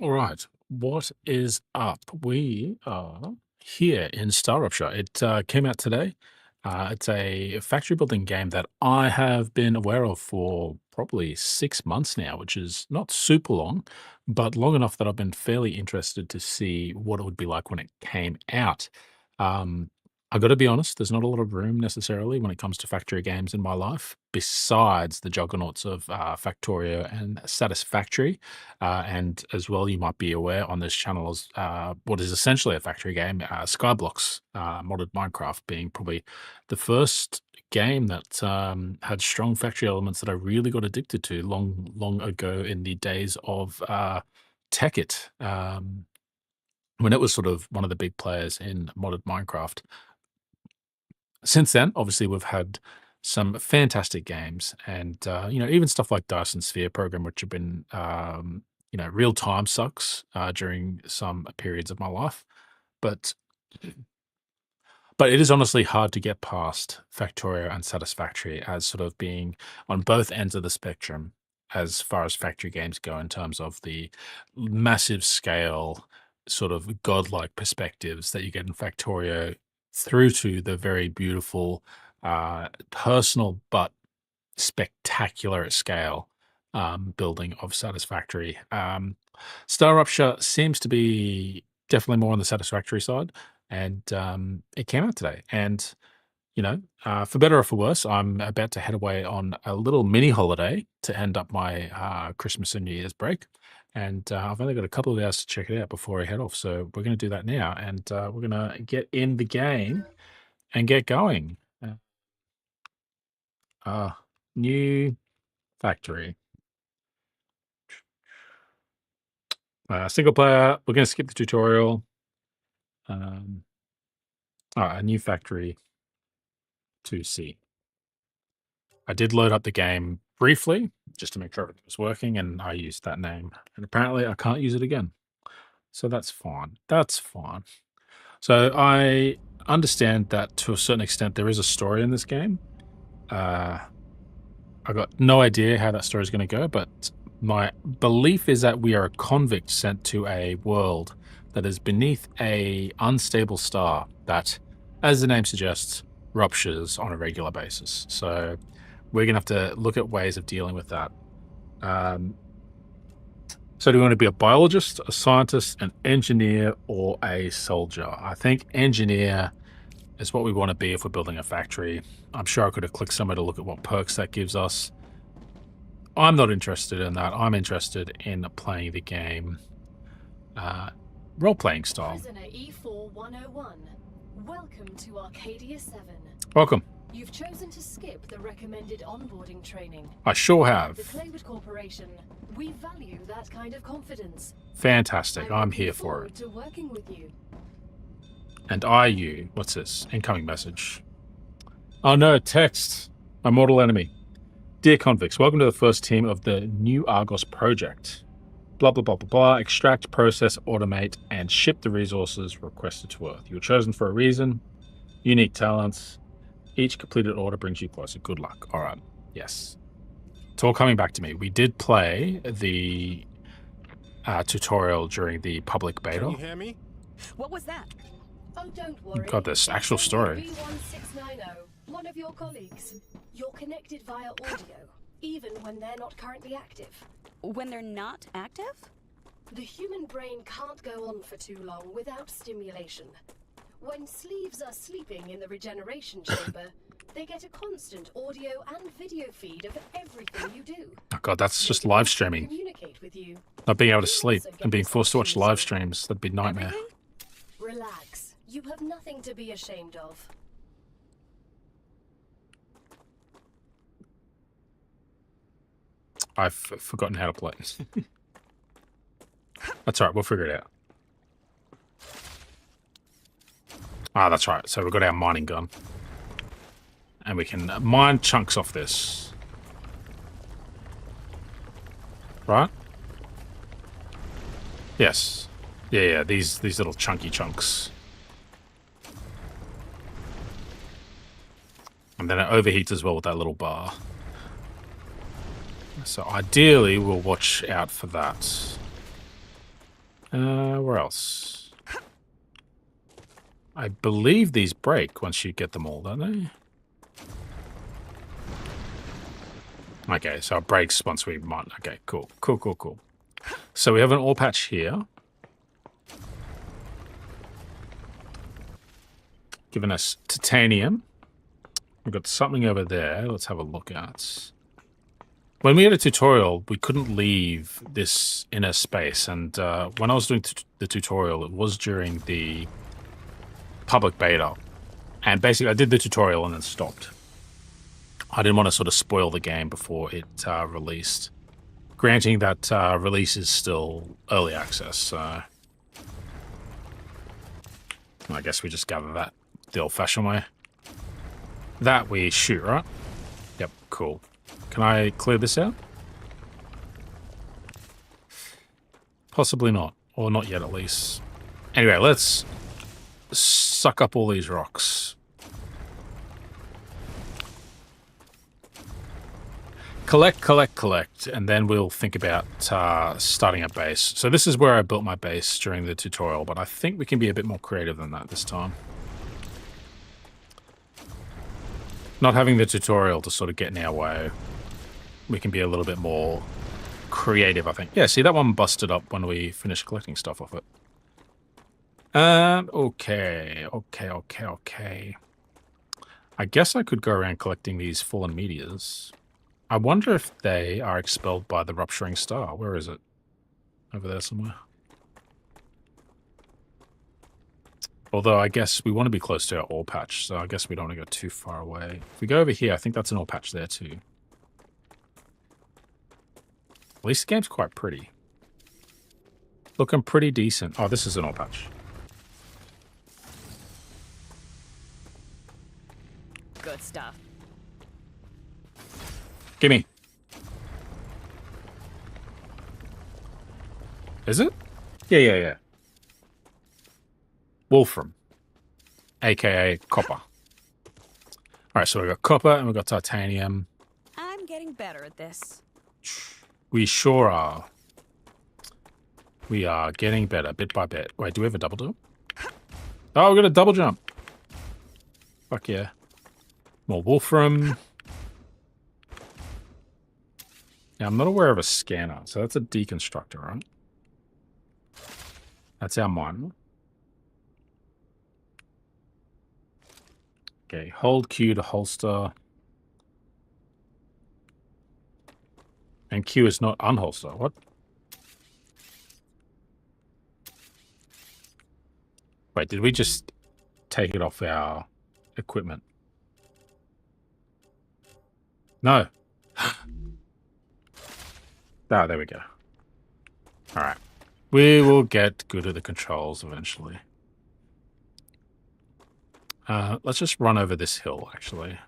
All right, what is up? We are here in Star Rupture. It came out today. It's a factory building game that I have been aware of for probably 6 months now, which is not super long, but long enough that I've been fairly interested to see what it would be like when it came out. Um, I got to be honest, there's not a lot of room necessarily when it comes to factory games in my life, besides the juggernauts of Factorio and Satisfactory. And as well, you might be aware on this channel is what is essentially a factory game, Skyblock's modded Minecraft being probably the first game that had strong factory elements that I really got addicted to long, long ago in the days of Tekkit, when it was sort of one of the big players in modded Minecraft. Since then, obviously, we've had some fantastic games, and even stuff like Dyson Sphere Program, which have been real time sucks during some periods of my life. But it is honestly hard to get past Factorio and Satisfactory as sort of being on both ends of the spectrum as far as factory games go in terms of the massive scale, sort of godlike perspectives that you get in Factorio through to the very beautiful, personal but spectacular at scale building of Satisfactory. Star Rupture seems to be definitely more on the Satisfactory side, and it came out today. And for better or for worse, I'm about to head away on a little mini holiday to end up my Christmas and New Year's break. And I've only got a couple of hours to check it out before I head off. So we're going to do that now. And we're going to get in the game and get going. Uh, New factory. Single player. We're going to skip the tutorial. A new factory to see. I did load up the game briefly just to make sure everything was working, and I used that name. And apparently, I can't use it again. So that's fine. That's fine. So I understand that to a certain extent, there is a story in this game. I got no idea how that story is going to go, but my belief is that we are a convict sent to a world that is beneath a unstable star that, as the name suggests, ruptures on a regular basis. So we're going to have to look at ways of dealing with that. So do you want to be a biologist, a scientist, an engineer, or a soldier? I think engineer is what we want to be if we're building a factory. I'm sure I could have clicked somewhere to look at what perks that gives us. I'm not interested in that. I'm interested in playing the game role-playing style. Prisoner E4101, welcome to Arcadia 7. Welcome. You've chosen to skip the recommended onboarding training. I sure have. The Claywood Corporation, we value that kind of confidence. Fantastic. I'm here for it. To working with you. And you. What's this? Incoming message. Oh no, text. My mortal enemy. Dear convicts, welcome to the first team of the New Argos project. Blah, blah, blah, blah, blah. Extract, process, automate, and ship the resources requested to Earth. You were chosen for a reason. Unique talents. Each completed order brings you closer. Good luck. All right. Yes. It's all coming back to me. We did play the tutorial during the public beta. Can you hear me? What was that? Oh, don't worry. Got this actual story. B1690, one of your colleagues. You're connected via audio, even when they're not currently active. When they're not active? The human brain can't go on for too long without stimulation. When sleeves are sleeping in the regeneration chamber, they get a constant audio and video feed of everything you do. Oh god, that's just live streaming. Communicate with you. Not being able to sleep and being forced to watch live streams. That'd be a nightmare. Everything? Relax. You have nothing to be ashamed of. I've forgotten how to play. That's alright, we'll figure it out. Ah, that's right. So we've got our mining gun. And we can mine chunks off this. Right? Yes. Yeah, these little chunky chunks. And then it overheats as well with that little bar. So ideally, we'll watch out for that. Where else? I believe these break once you get them all, don't they? Okay, so it breaks once we mod. Okay, cool. Cool, cool, cool. So we have an ore patch here. Giving us titanium. We've got something over there. Let's have a look at. When we had a tutorial, we couldn't leave this inner space. And when I was doing the tutorial, it was during the public beta. And basically, I did the tutorial and then stopped. I didn't want to sort of spoil the game before it released. Granting that release is still early access, so I guess we just gather that the old-fashioned way. That we shoot, right? Yep, cool. Can I clear this out? Possibly not, or not yet at least. Anyway, let's suck up all these rocks. Collect, collect, collect, and then we'll think about starting a base. So this is where I built my base during the tutorial, but I think we can be a bit more creative than that this time. Not having the tutorial to sort of get in our way, we can be a little bit more creative, I think. Yeah, see, that one busted up when we finished collecting stuff off it. Okay. I guess I could go around collecting these fallen meteors. I wonder if they are expelled by the rupturing star. Where is it? Over there somewhere. Although I guess we want to be close to our ore patch, so I guess we don't want to go too far away. If we go over here, I think that's an ore patch there too. At least the game's quite pretty. Looking pretty decent. Oh, this is an ore patch. Good stuff. Gimme. Is it? Yeah. Wolfram. AKA copper. Alright, so we've got copper and we've got titanium. I'm getting better at this. We sure are. We are getting better bit by bit. Wait, do we have a double jump? Oh, we got a double jump. Fuck yeah. More wolfram. Now, I'm not aware of a scanner, so that's a deconstructor, right? That's our mine. Okay, hold Q to holster. And Q is not unholster. What? Wait, did we just take it off our equipment? No. Ah, there we go. All right. We will get good at the controls eventually. Let's just run over this hill, actually.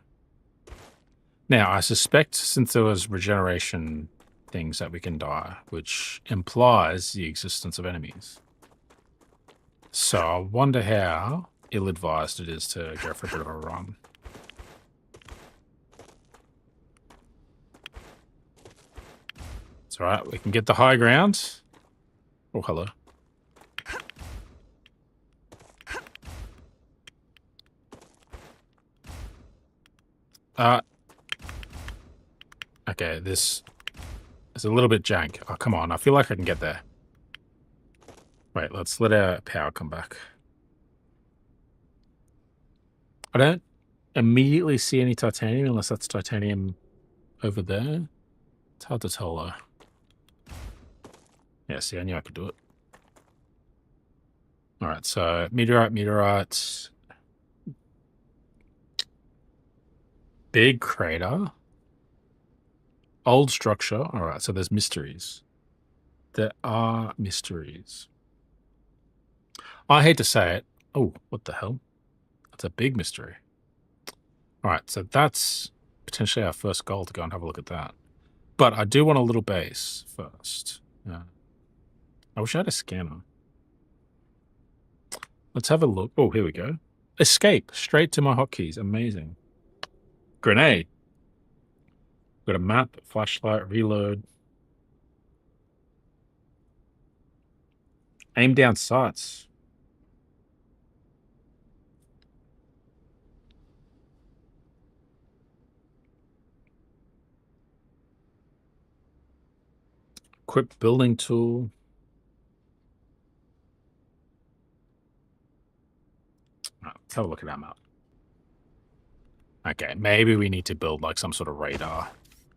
Now, I suspect since there was regeneration things that we can die, which implies the existence of enemies. So I wonder how ill-advised it is to go for a bit of a run. It's alright, we can get the high ground. Oh, hello. Okay, this is a little bit jank. Oh, come on, I feel like I can get there. Wait, let's let our power come back. I don't immediately see any titanium unless that's titanium over there. It's hard to tell though. Yeah, see, I knew I could do it. Alright, so meteorite. Big crater. Old structure. Alright, so there's mysteries. There are mysteries. I hate to say it. Oh, what the hell? That's a big mystery. Alright, so that's potentially our first goal to go and have a look at that. But I do want a little base first. Yeah. I wish I had a scanner. Let's have a look. Oh, here we go. Escape. Straight to my hotkeys. Amazing. Grenade. Got a map, flashlight, reload. Aim down sights. Equip building tool. Right, let's have a look at that map. Okay, maybe we need to build like some sort of radar.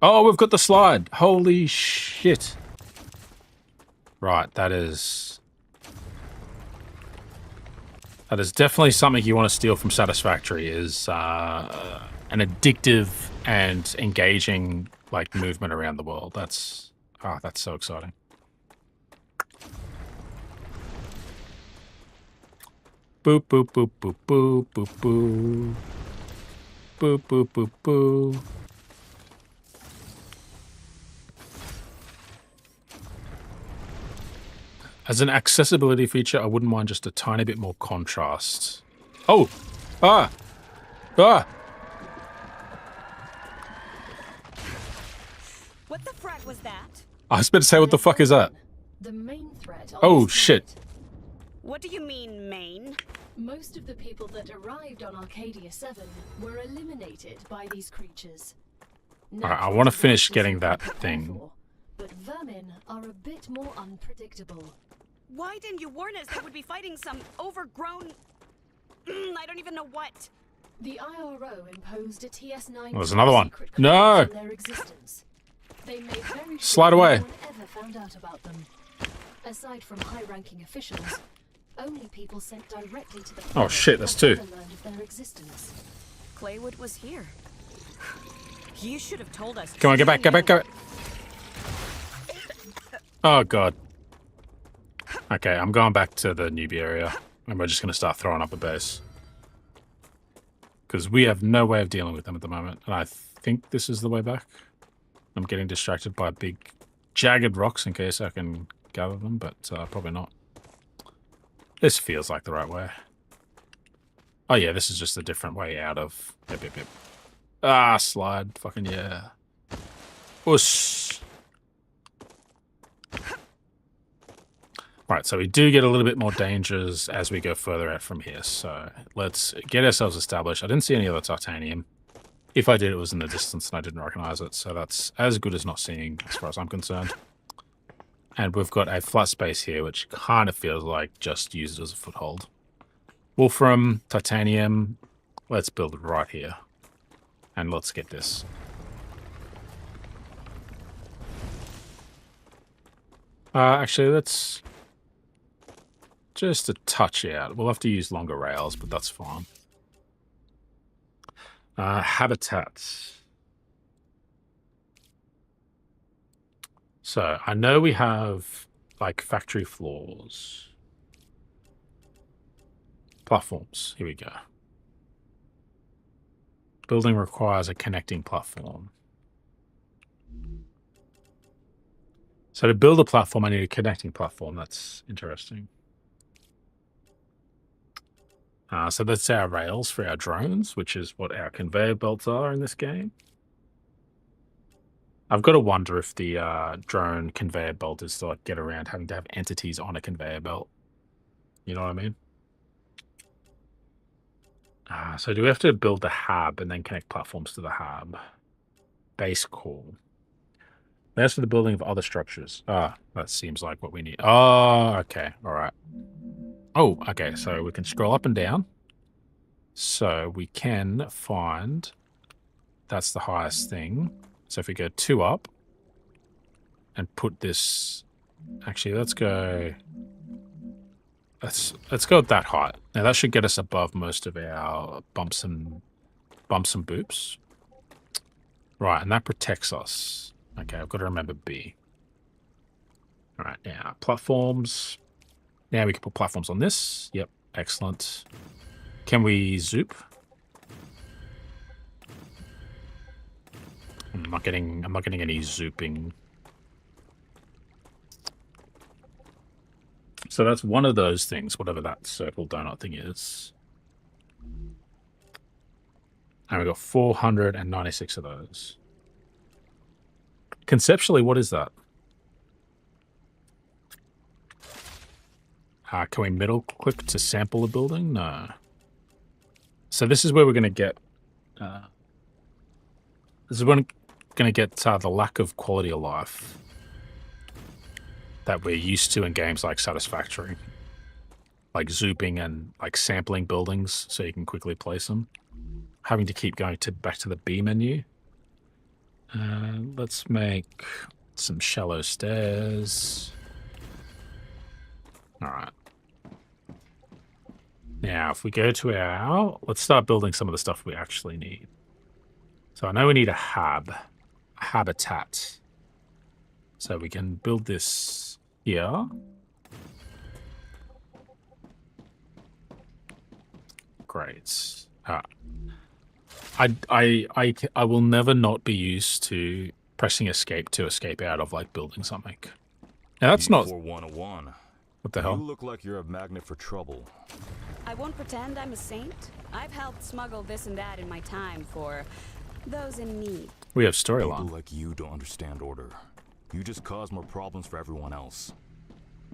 Oh, we've got the slide. Holy shit. Right, that is definitely something you want to steal from Satisfactory, is an addictive and engaging like movement around the world. That's so exciting. Boop boop boop boop boop boop boop. Boop boop boop boop. As an accessibility feature, I wouldn't mind just a tiny bit more contrast. Oh! Ah! Ah! What the frack was that? I was about to say, what the fuck is that? The main threat on Oh, this shit. planet. What do you mean, Maine? Most of the people that arrived on Arcadia 7 were eliminated by these creatures. Alright, I want to finish getting that thing. But vermin are a bit more unpredictable. Why didn't you warn us that we'd be fighting some overgrown... I don't even know what. The IRO imposed a TS9 There's another one. secret No! clause in their existence. They made very Slide sure away. no one ever found out about them. Aside from high-ranking officials, only people sent directly to the Oh shit, that's two. learned of their existence. Claywood was here. You should have told us. Come on, get back, get back, get back. Oh god. Okay, I'm going back to the newbie area, and we're just going to start throwing up a base. Because we have no way of dealing with them at the moment, and I think this is the way back. I'm getting distracted by big, jagged rocks in case I can gather them, but probably not. This feels like the right way. Oh yeah, this is just a different way out of... Yep, yep, yep. Ah, slide. Fucking yeah. Whoosh. Right, so we do get a little bit more dangers as we go further out from here. So let's get ourselves established. I didn't see any other titanium. If I did, it was in the distance and I didn't recognize it. So that's as good as not seeing as far as I'm concerned. And we've got a flat space here, which kind of feels like just use it as a foothold. Wolfram, titanium, let's build it right here. And let's get this. Actually, let's just a touch out. We'll have to use longer rails, but that's fine. Habitats. So I know we have like factory floors. Platforms. Here we go. Building requires a connecting platform. So to build a platform, I need a connecting platform. That's interesting. So that's our rails for our drones, which is what our conveyor belts are in this game. I've got to wonder if the drone conveyor belt is to like get around having to have entities on a conveyor belt. You know what I mean? So do we have to build the hub and then connect platforms to the hub? Base core. That's for the building of other structures. That seems like what we need. Oh, okay. All right. Oh, okay. So we can scroll up and down. So we can find... That's the highest thing. So if we go 2 up and put this... Actually, let's go... Let's go at that height. Now that should get us above most of our bumps and boops. Right, and that protects us. Okay, I've got to remember B. All right, now platforms. Now we can put platforms on this. Yep, excellent. Can we zoop? I'm not getting any zooping. So that's one of those things, whatever that circle donut thing is. And we've got 496 of those. Conceptually, what is that? Can we middle click to sample a building? No. So this is where we're going to get... this is when we're going to get the lack of quality of life that we're used to in games like Satisfactory. Like zooping and like sampling buildings so you can quickly place them. Having to keep going back to the B menu. Let's make some shallow stairs. All right. Now, if we go to our... Let's start building some of the stuff we actually need. So I know we need a habitat. So we can build this here. Great. I will never not be used to pressing escape to escape out of like building something. Now that's not... 101. What the hell? You look like you're a magnet for trouble. I won't pretend I'm a saint. I've helped smuggle this and that in my time for those in need. We have People storyline. like you don't understand order. You just cause more problems for everyone else.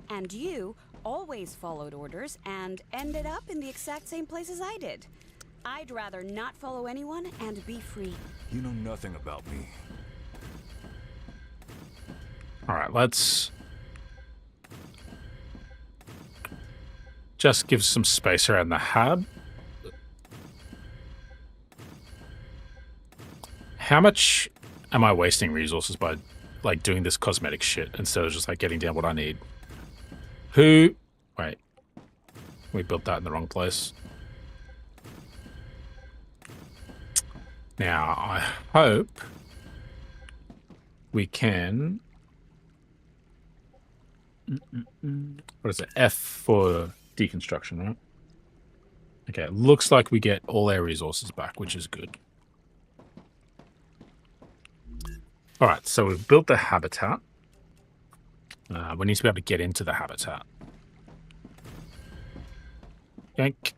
And you always followed orders and ended up in the exact same place as I did. I'd rather not follow anyone and be free. You know nothing about me. All right, let's just give some space around the hub. How much am I wasting resources by like doing this cosmetic shit instead of just like getting down what I need? Who? Wait. We built that in the wrong place. Now, I hope we can... What is it? F for deconstruction, right? Okay, it looks like we get all our resources back, which is good. All right, so we've built the habitat. We need to be able to get into the habitat. Yank.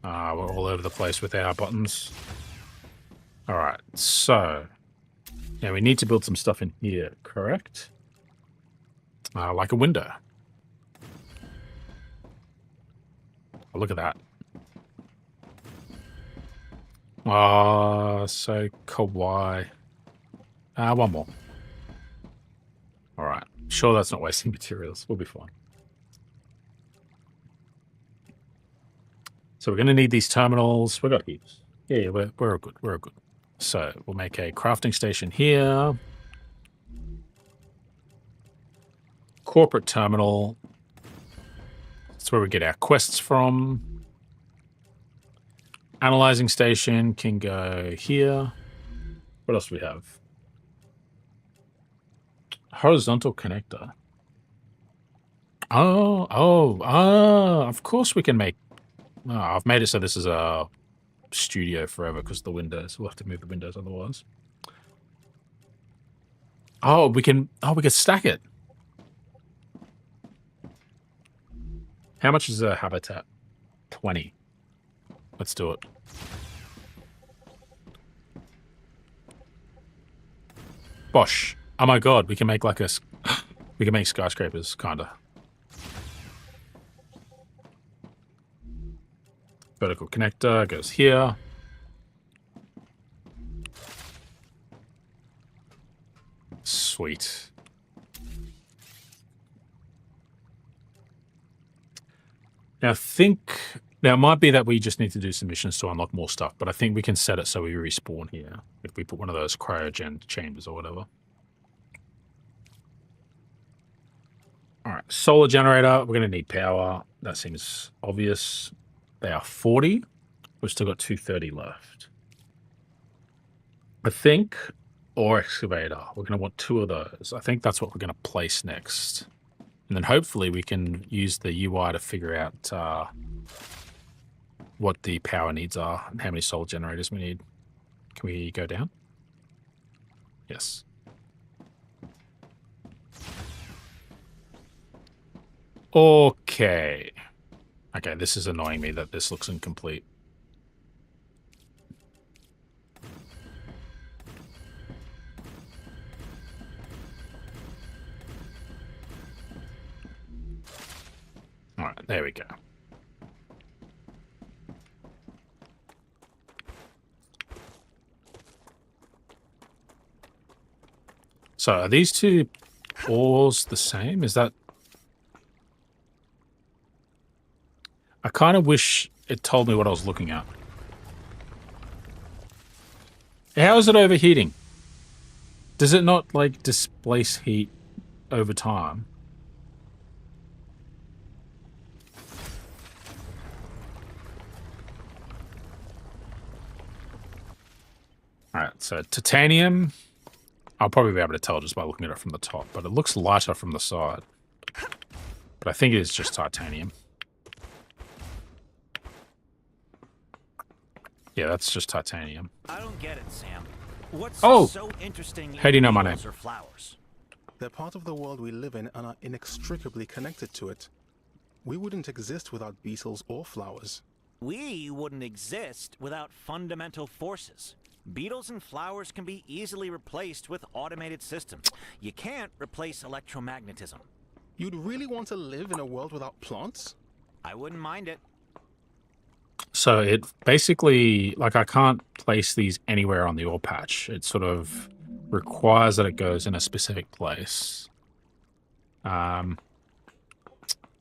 We're all over the place with our buttons. All right, so now we need to build some stuff in here, correct? Like a window. Oh, look at that. So kawaii. One more. All right. Sure, that's not wasting materials. We'll be fine. So we're going to need these terminals. We've got heaps. Yeah, we're good. We're good. So we'll make a crafting station here. Corporate terminal. That's where we get our quests from. Analyzing station can go here. What else do we have? Horizontal connector. Of course we can make... Oh, I've made it so this is a studio forever because the windows. We'll have to move the windows otherwise. Oh, we can stack it. How much is a habitat? 20. Let's do it. Bosh. Oh my god, we can make like a... We can make skyscrapers, kinda. Vertical connector goes here. Sweet. Now now it might be that we just need to do some missions to unlock more stuff, but I think we can set it so we respawn here if we put one of those cryogen chambers or whatever. All right, solar generator. We're going to need power. That seems obvious. They are 40. We've still got 230 left. I think, or excavator. We're going to want 2 of those. I think that's what we're going to place next. And then hopefully we can use the UI to figure out what the power needs are and how many solar generators we need. Can we go down? Yes. Okay. Okay, this is annoying me that this looks incomplete. There we go. So are these two ores the same? Is that... I kind of wish it told me what I was looking at. How is it overheating? Does it not, like, displace heat over time? Alright, so titanium... I'll probably be able to tell just by looking at it from the top, but it looks lighter from the side. But I think it is just titanium. Yeah, that's just titanium. I don't get it, Sam. What's so interesting How do you know my name? or flowers? They're part of the world we live in and are inextricably connected to it. We wouldn't exist without beetles or flowers. We wouldn't exist without fundamental forces. Beetles and flowers can be easily replaced with automated systems. You can't replace electromagnetism. You'd really want to live in a world without plants? I wouldn't mind it. So it basically, like, I can't place these anywhere on the ore patch. It sort of requires that it goes in a specific place. All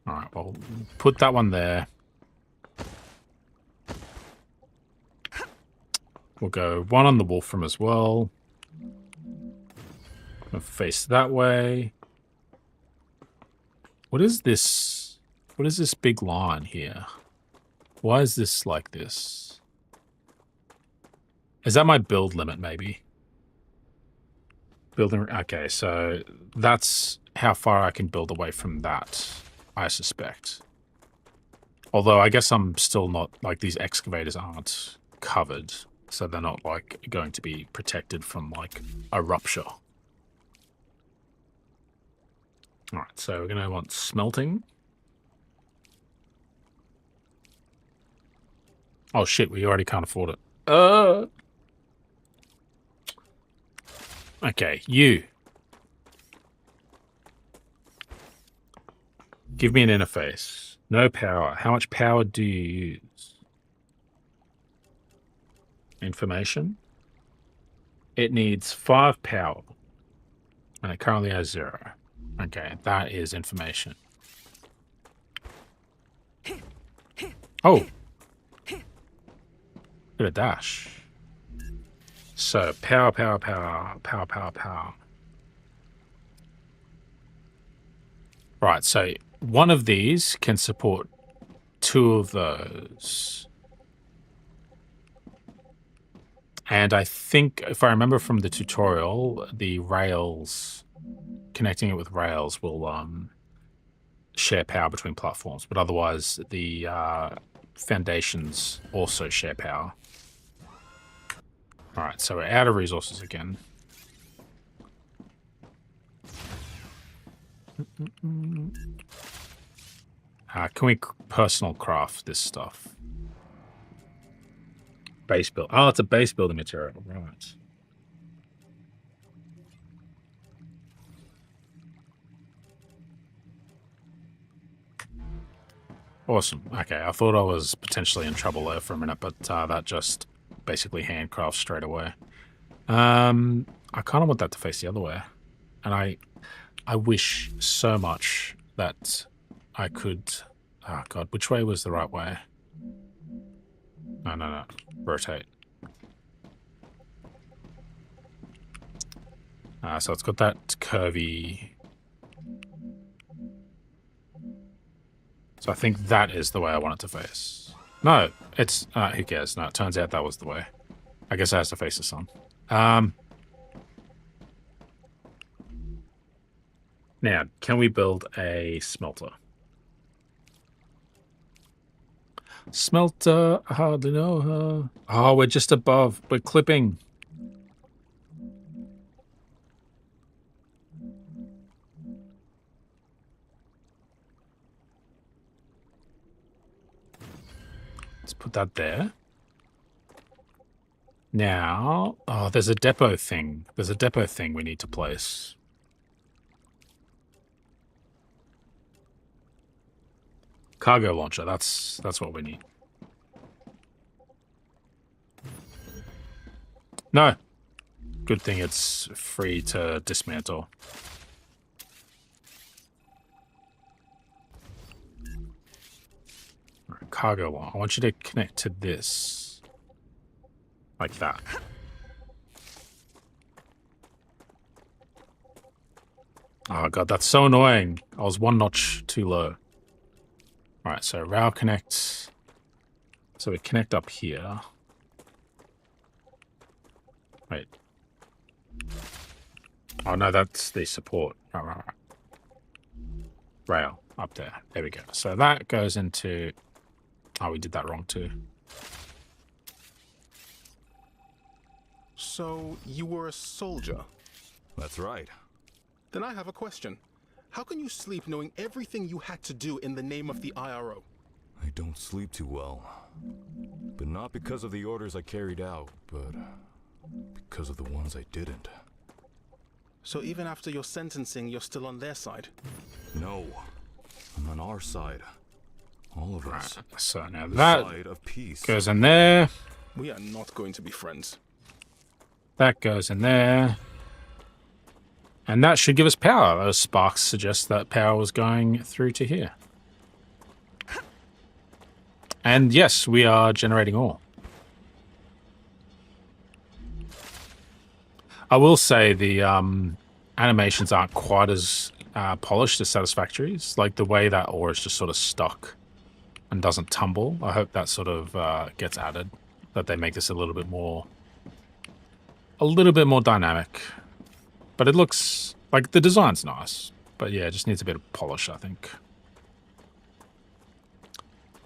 right, well, put that one there. We'll go one on the Wolfram as well. We'll face that way. What is this? What is this big line here? Why is this like this? Is that my build limit, maybe? Building... Okay, so that's how far I can build away from that, I suspect. Although I guess I'm still not... Like, these excavators aren't covered. So they're not, like, going to be protected from, like, a rupture. Alright, so we're going to want smelting. Oh, shit, we already can't afford it. Okay, you. Give me an interface. No power. How much power do you use? Information. It needs 5 power. And it currently has 0. Okay, that is information. Oh! Got a dash. So, power. Right, so one of these can support 2 of those. And I think, if I remember from the tutorial, the rails, connecting it with rails will share power between platforms. But otherwise, the foundations also share power. Alright, so we're out of resources again. Can we personal craft this stuff? Base build. Oh, it's a base building material, right. Awesome. Okay, I thought I was potentially in trouble there for a minute, but that just basically handcrafts straight away. I kind of want that to face the other way. And I wish so much that I could... Oh, God, which way was the right way? No. Rotate. So it's got that curvy... So I think that is the way I want it to face. No, it's... who cares? No, it turns out that was the way. I guess it has to face the sun. Now, can we build a smelter? Smelter, I hardly know her. Oh, we're just above. We're clipping. Let's put that there. Now, oh, there's a depot thing. There's a depot thing we need to place. Cargo launcher. That's what we need. No. Good thing it's free to dismantle. Right, cargo one. I want you to connect to this. Like that. Oh god, that's so annoying. I was one notch too low. Alright, so rail connect. So we connect up here. Wait. Oh no, that's the support. Right. Rail up there. There we go. So that goes into... Oh, we did that wrong too. So, you were a soldier? That's right. Then I have a question. How can you sleep knowing everything you had to do in the name of the IRO? I don't sleep too well. But not because of the orders I carried out, but because of the ones I didn't. So even after your sentencing, you're still on their side? No. I'm on our side. All of us. So now The that side of peace. goes in there. We are not going to be friends. That goes in there. And that should give us power. Those sparks suggest that power was going through to here. And yes, we are generating ore. I will say the animations aren't quite as polished as Satisfactory's. Like the way that ore is just sort of stuck and doesn't tumble. I hope that sort of gets added. That they make this a little bit more dynamic. But it looks like the design's nice. But yeah, it just needs a bit of polish, I think.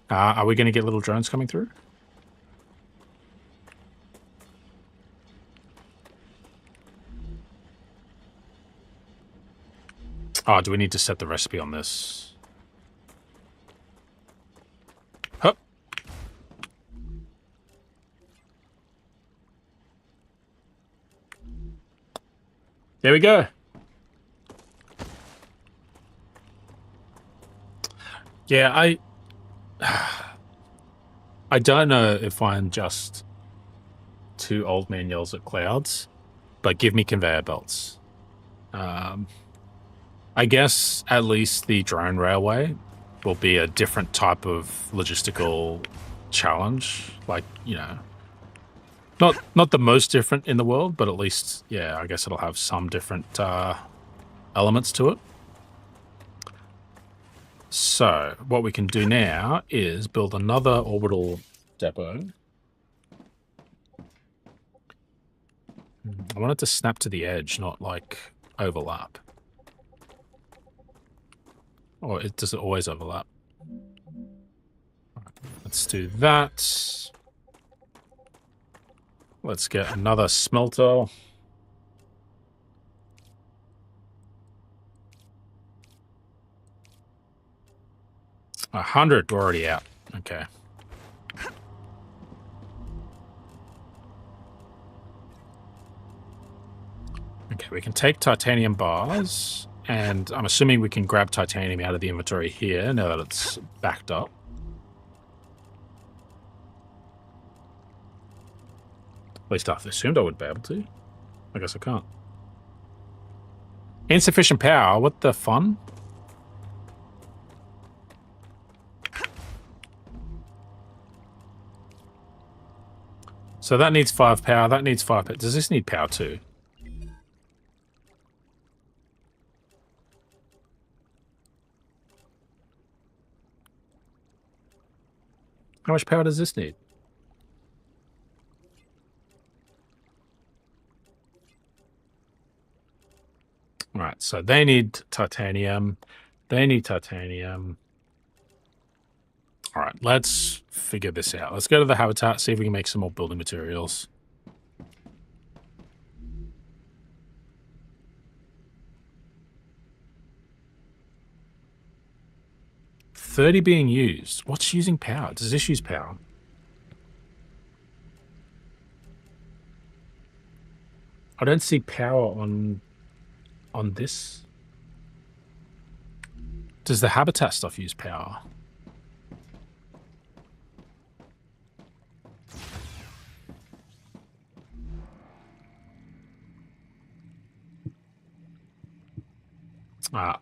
Are we going to get little drones coming through? Oh, do we need to set the recipe on this? Hup. There we go. Yeah, I don't know if I'm just too old man yells at clouds, but give me conveyor belts. I guess at least the drone railway will be a different type of logistical challenge. Like, you know, not the most different in the world, but at least, yeah, I guess it'll have some different elements to it. So what we can do now is build another orbital depot. I want it to snap to the edge, not like overlap. Or does it always overlap? Right, let's do that. Let's get another smelter. 100, we're already out. Okay. Okay, we can take titanium bars, and I'm assuming we can grab titanium out of the inventory here now that it's backed up. At least I assumed I would be able to. I guess I can't. Insufficient power, what the fun? So that needs 5 power, that needs 5 power. Does this need power too? How much power does this need? Alright, so they need titanium. They need titanium. Alright, let's figure this out. Let's go to the habitat, see if we can make some more building materials. $30 being used. What's using power? Does this use power? I don't see power on this. Does the habitat stuff use power?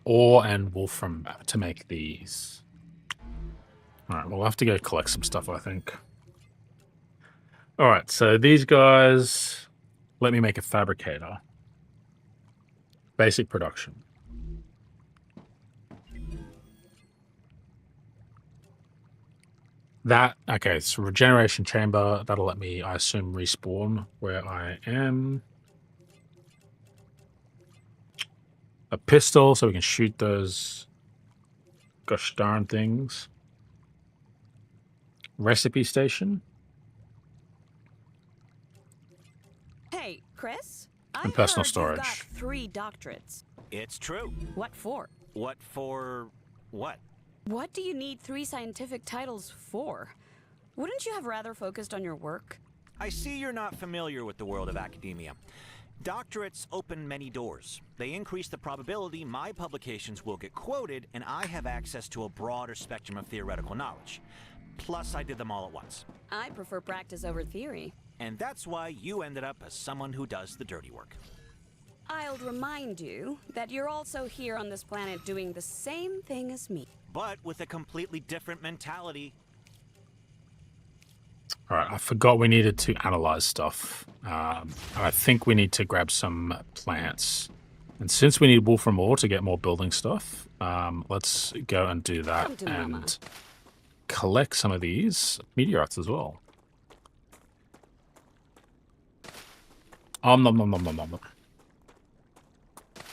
Ore and wolfram to make these. Alright, we'll have to go collect some stuff, I think. Alright, so these guys... Let me make a fabricator. Basic production. That, okay, so regeneration chamber, that'll let me, I assume, respawn where I am. A pistol, so we can shoot those gosh darn things. Recipe station. Hey, Chris? And personal heard storage. You've got 3 doctorates. It's true. What for? What for what? What do you need 3 scientific titles for? Wouldn't you have rather focused on your work? I see you're not familiar with the world of academia. Doctorates open many doors. They increase the probability my publications will get quoted, and I have access to a broader spectrum of theoretical knowledge. Plus, I did them all at once. I prefer practice over theory. And that's why you ended up as someone who does the dirty work. I'll remind you that you're also here on this planet doing the same thing as me. But with a completely different mentality. Alright, I forgot we needed to analyze stuff. I think we need to grab some plants. And since we need wolfram ore to get more building stuff, let's go and do that and Mama. collect some of these meteorites as well. Nom nom nom nom nom.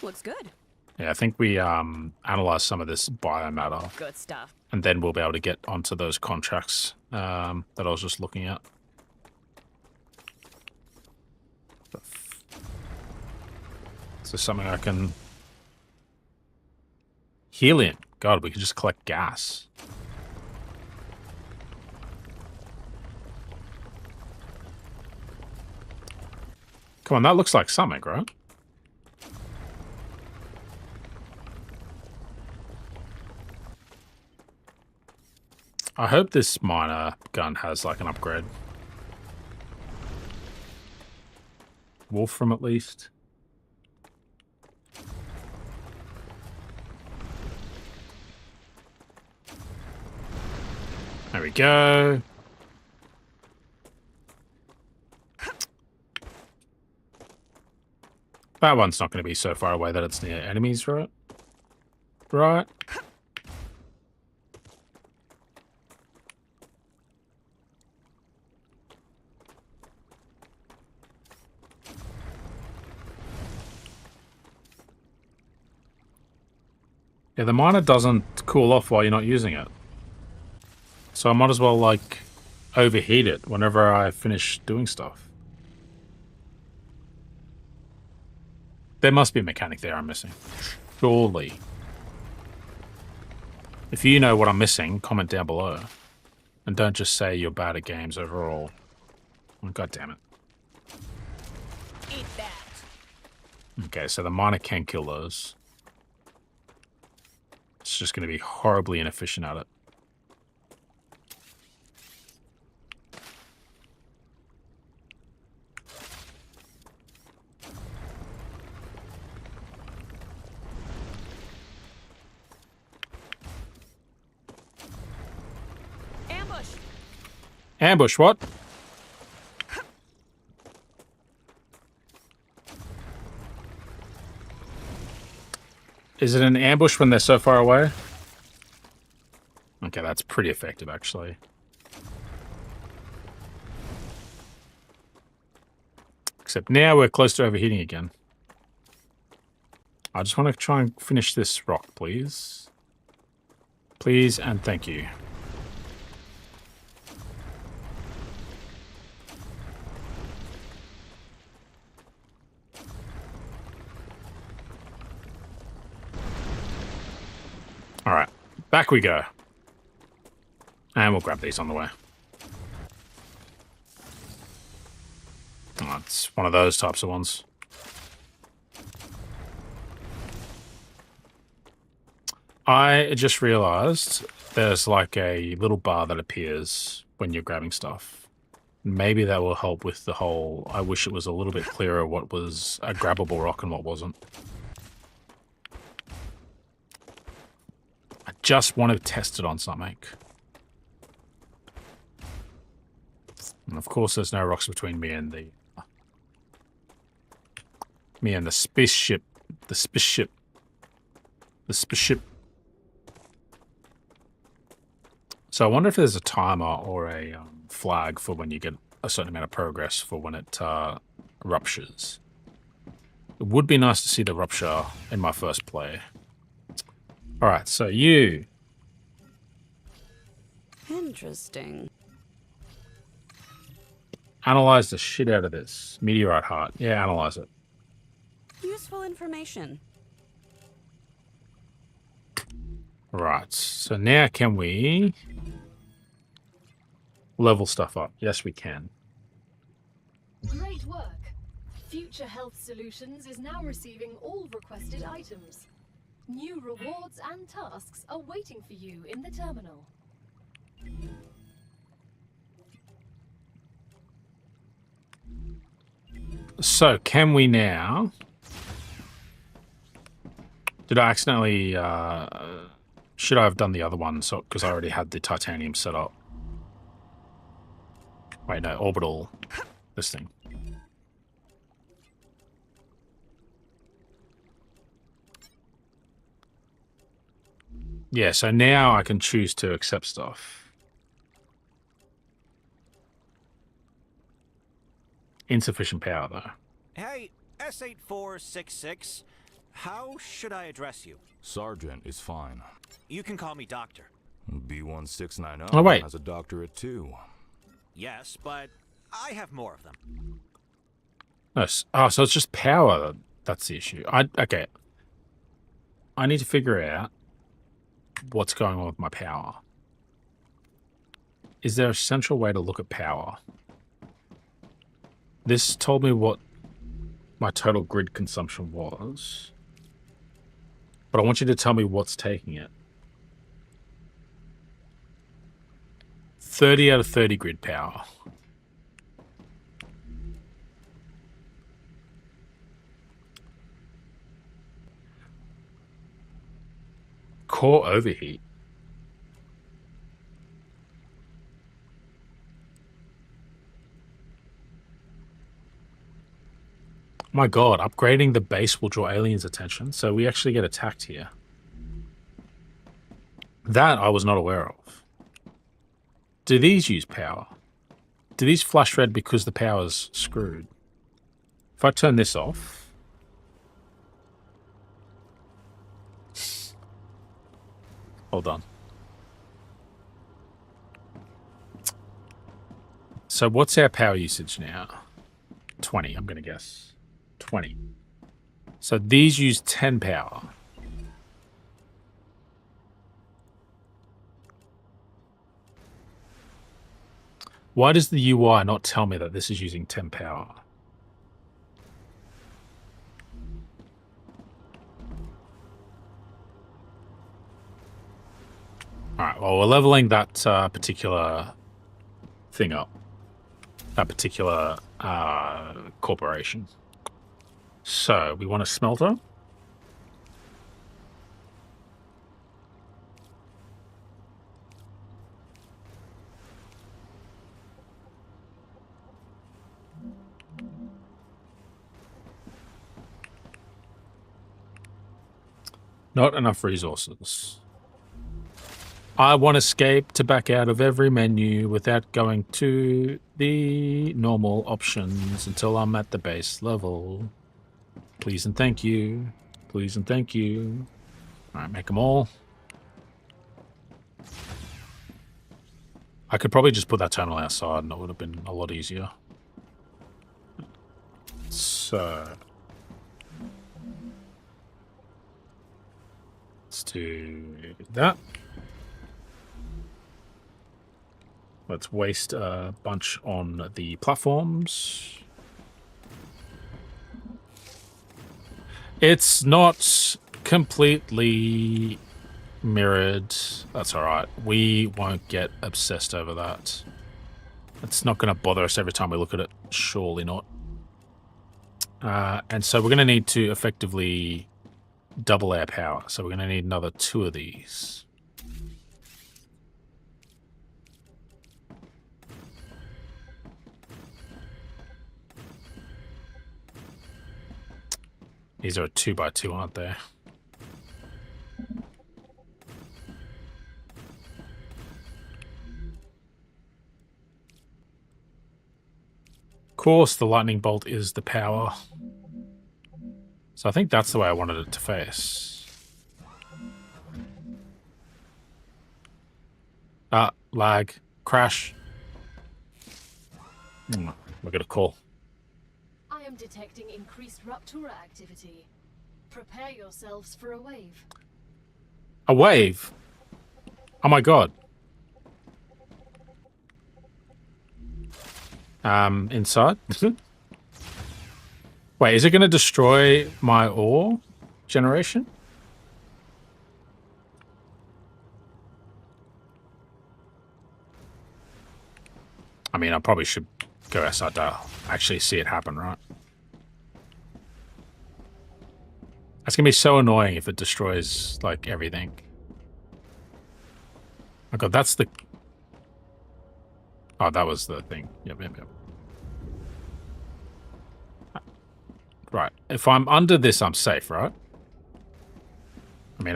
Looks good. Yeah, I think we analyze some of this biomatter, Good stuff. and then we'll be able to get onto those contracts that I was just looking at. Is there something I can... Helium. God, we can just collect gas. Come on, that looks like something, right? I hope this miner gun has like an upgrade. Wolfram at least. There we go. That one's not going to be so far away that it's near enemies, right? Right. Yeah, the miner doesn't cool off while you're not using it. So I might as well, like, overheat it whenever I finish doing stuff. There must be a mechanic there I'm missing. Surely. If you know what I'm missing, comment down below. And don't just say you're bad at games overall. Oh, God damn it. Eat that. Okay, so the miner can kill those. It's just going to be horribly inefficient at it. Ambush. Ambush, what? Is it an ambush when they're so far away? Okay, that's pretty effective, actually. Except now we're close to overheating again. I just want to try and finish this rock, please. Please and thank you. Alright, back we go. And we'll grab these on the way. Oh, it's one of those types of ones. I just realized there's like a little bar that appears when you're grabbing stuff. Maybe that will help with the whole, I wish it was a little bit clearer what was a grabbable rock and what wasn't. just want to test it on something. And of course, there's no rocks between me and the spaceship. The spaceship. The spaceship. So I wonder if there's a timer or a flag for when you get a certain amount of progress for when it ruptures. It would be nice to see the rupture in my first play. All right, so you. Interesting. Analyze the shit out of this. Meteorite heart. Yeah, analyze it. Useful information. Right, so now can we level stuff up? Yes, we can. Great work. Future Health Solutions is now receiving all requested items. New rewards and tasks are waiting for you in the terminal. So, can we now... Did I accidentally... should I have done the other one? So, because I already had the titanium set up. Wait, no, orbital. This thing. Yeah, so now I can choose to accept stuff. Insufficient power, though. Hey, S8466, how should I address you? Sergeant is fine. You can call me Doctor. B1690 Oh, wait. has a doctorate too. Yes, but I have more of them. No, oh, so it's just power that's the issue. Okay. I need to figure out what's going on with my power. Is there a central way to look at power? This told me what my total grid consumption was. But I want you to tell me what's taking it. 30 out of 30 grid power. Core overheat. My god, upgrading the base will draw aliens' attention, so we actually get attacked here. That I was not aware of. Do these use power? Do these flash red because the power's screwed? If I turn this off... Hold on. So what's our power usage now? 20, I'm going to guess. 20. So these use 10 power. Why does the UI not tell me that this is using 10 power? Alright, well, we're leveling that particular thing up. That particular corporation. So, we want a smelter. Not enough resources. I want to escape to back out of every menu without going to the normal options until I'm at the base level. Please and thank you. Please and thank you. Alright, make them all. I could probably just put that terminal outside and it would have been a lot easier. So... let's do that. Let's waste a bunch on the platforms. It's not completely mirrored. That's alright. We won't get obsessed over that. It's not going to bother us every time we look at it. Surely not. And so we're going to need to effectively double our power. So we're going to need another 2 of these. These are a 2x2, aren't they? Of course, the lightning bolt is the power. So I think that's the way I wanted it to face. Ah, lag. Crash. We're gonna call. I am detecting increased Ruptura activity. Prepare yourselves for a wave. A wave? Oh my god. Inside? Wait, is it gonna destroy my ore generation? I mean, I probably should go outside to actually see it happen, right? That's gonna be so annoying if it destroys, like, everything. Oh god, that's the... Oh, that was the thing. Yep. Right. If I'm under this, I'm safe, right? I mean,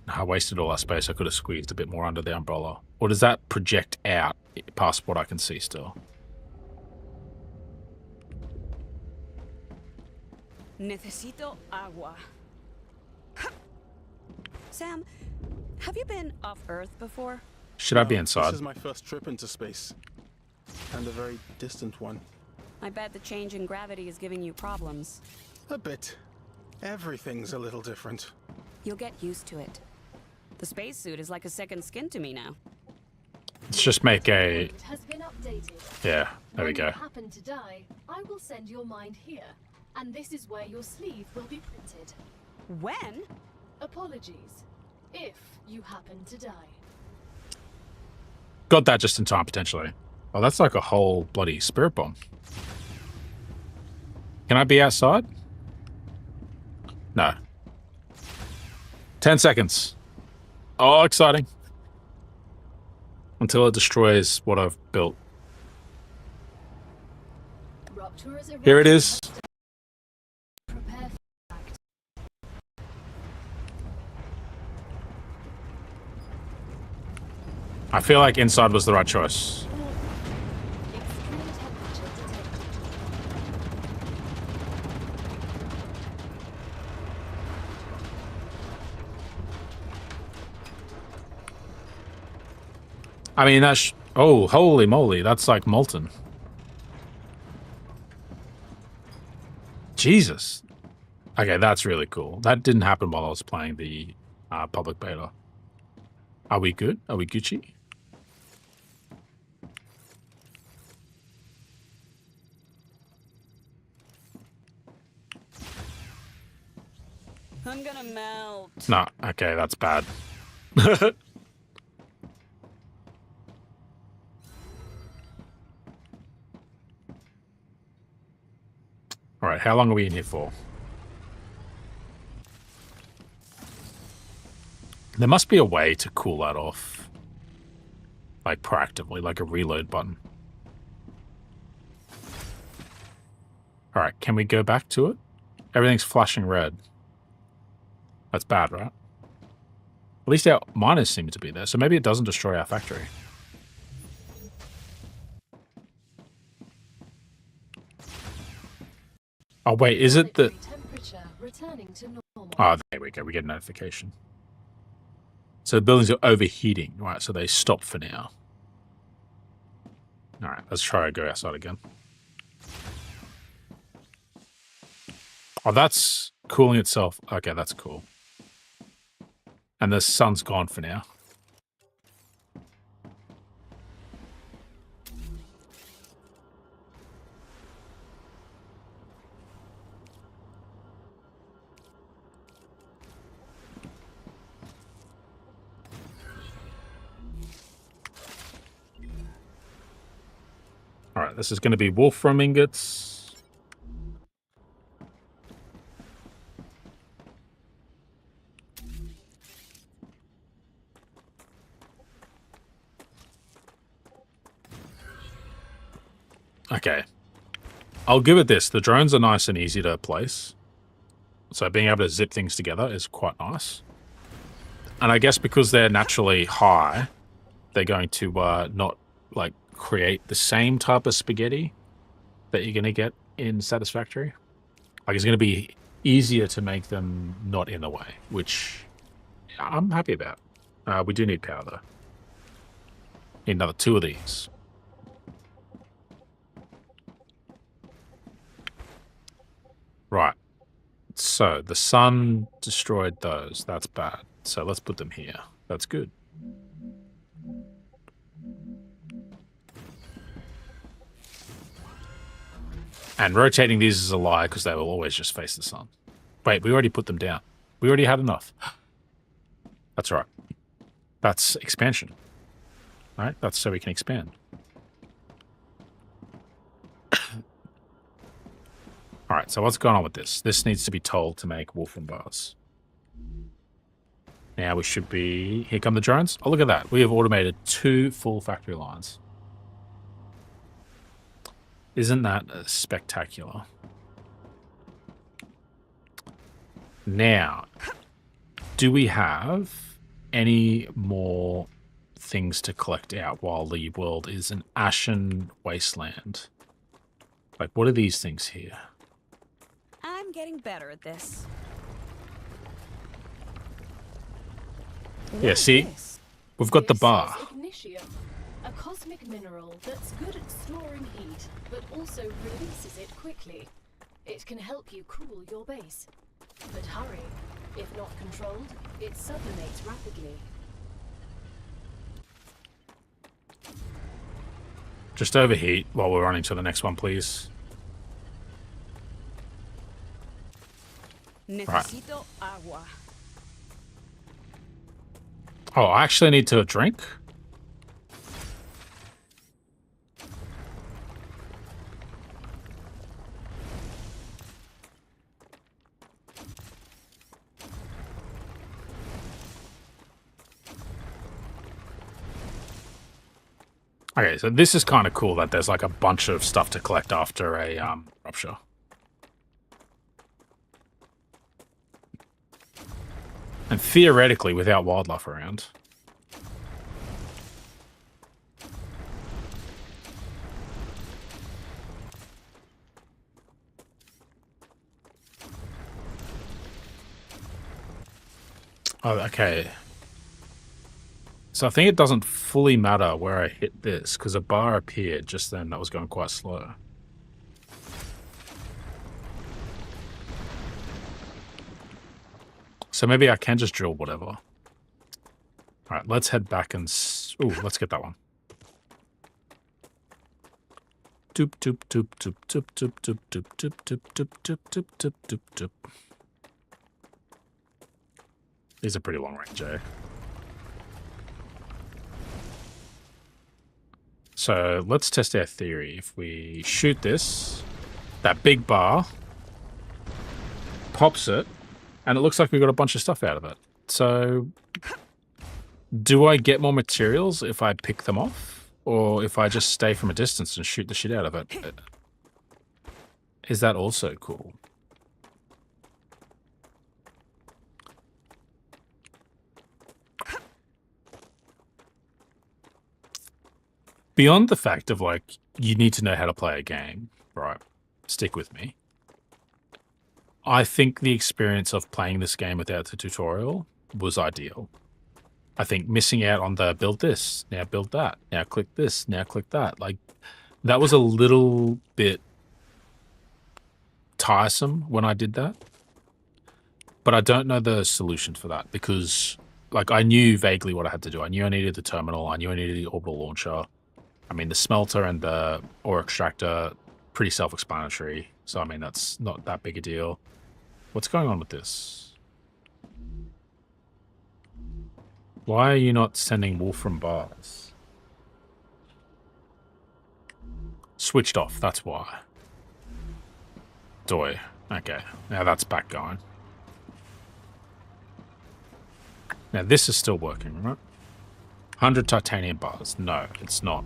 I wasted all that space. I could have squeezed a bit more under the umbrella. Or does that project out past what I can see still? Necesito agua. Sam, have you been off Earth before? Should I be inside? This is my first trip into space. And a very distant one. I bet the change in gravity is giving you problems. A bit. Everything's a little different. You'll get used to it. The spacesuit is like a second skin to me now. Let's just make a... It has been updated. Yeah, there we When go. you happen to die, I will send your mind here, and this is where your sleeve will be printed. When? Apologies, if you happen to die. Got that just in time, potentially. Oh, that's like a whole bloody spirit bomb. Can I be outside? No. 10 seconds. Oh, exciting. Until it destroys what I've built. Here it is. Prepare for impact. I feel like inside was the right choice. Extreme temperature detected. I mean, that's... Oh, holy moly. That's like molten. Jesus. Okay, that's really cool. That didn't happen while I was playing the public beta. Are we good? Are we Gucci? I'm gonna melt. No. Okay, that's bad. All right, how long are we in here for? There must be a way to cool that off. Like, proactively, like a reload button. All right, can we go back to it? Everything's flashing red. That's bad, right? At least our miners seem to be there, so maybe it doesn't destroy our factory. Oh, wait, is it the... Temperature returning to normal. Oh, there we go. We get a notification. So the buildings are overheating. Right, so they stop for now. All right, let's try to go outside again. Oh, that's cooling itself. Okay, that's cool. And the sun's gone for now. All right, this is going to be wolfram ingots. Okay. I'll give it this. The drones are nice and easy to place. So being able to zip things together is quite nice. And I guess because they're naturally high, they're going to not like create the same type of spaghetti that you're going to get in Satisfactory. Like it's going to be easier to make them not in the way, which I'm happy about. We do need power though. Need another 2 of these. Right. So the sun destroyed those. That's bad. So let's put them here. That's good. And rotating these is a lie because they will always just face the sun. Wait, we already put them down. We already had enough. That's right. That's expansion. Right? That's so we can expand. Alright, so what's going on with this? This needs to be told to make Wolfram bars. Now we should be... Here come the drones. Oh, look at that. We have automated 2 full factory lines. Isn't that spectacular? Now, do we have any more things to collect out while the world is an ashen wasteland? Like, what are these things here? I'm getting better at this. Yeah, see? We've got the bar. This is Ignitium, a cosmic mineral that's good at storing heat, but also releases it quickly. It can help you cool your base. But hurry. If not controlled, it sublimates rapidly. Just overheat while we're running to the next one, please. Necesito agua. Oh, I actually need to drink? Okay, so this is kind of cool that there's like a bunch of stuff to collect after a rupture. And theoretically, without wildlife around. Oh, okay. So I think it doesn't fully matter where I hit this, because a bar appeared just then that was going quite slow. So maybe I can just drill whatever. Alright, let's head back and... Ooh, let's get that one. Doop doop doop doop doop doop doop doop doop doop doop doop doop doop doop doop. These are pretty long range, eh? So let's test our theory. If we shoot this, that big bar pops it, and it looks like we got a bunch of stuff out of it. So do I get more materials if I pick them off? Or if I just stay from a distance and shoot the shit out of it? Is that also cool? Beyond the fact of, like, you need to know how to play a game, right? Stick with me. I think the experience of playing this game without the tutorial was ideal. I think missing out on the build this, now build that, now click this, now click that. Like, that was a little bit tiresome when I did that. But I don't know the solution for that because, like, I knew vaguely what I had to do. I knew I needed the terminal. I knew I needed the orbital launcher. I mean, the smelter and the ore extractor, pretty self-explanatory. So, I mean, that's not that big a deal. What's going on with this? Why are you not sending Wolfram bars? Switched off, that's why. Doy. Okay, now that's back going. Now this is still working, right? 100 titanium bars. No, it's not.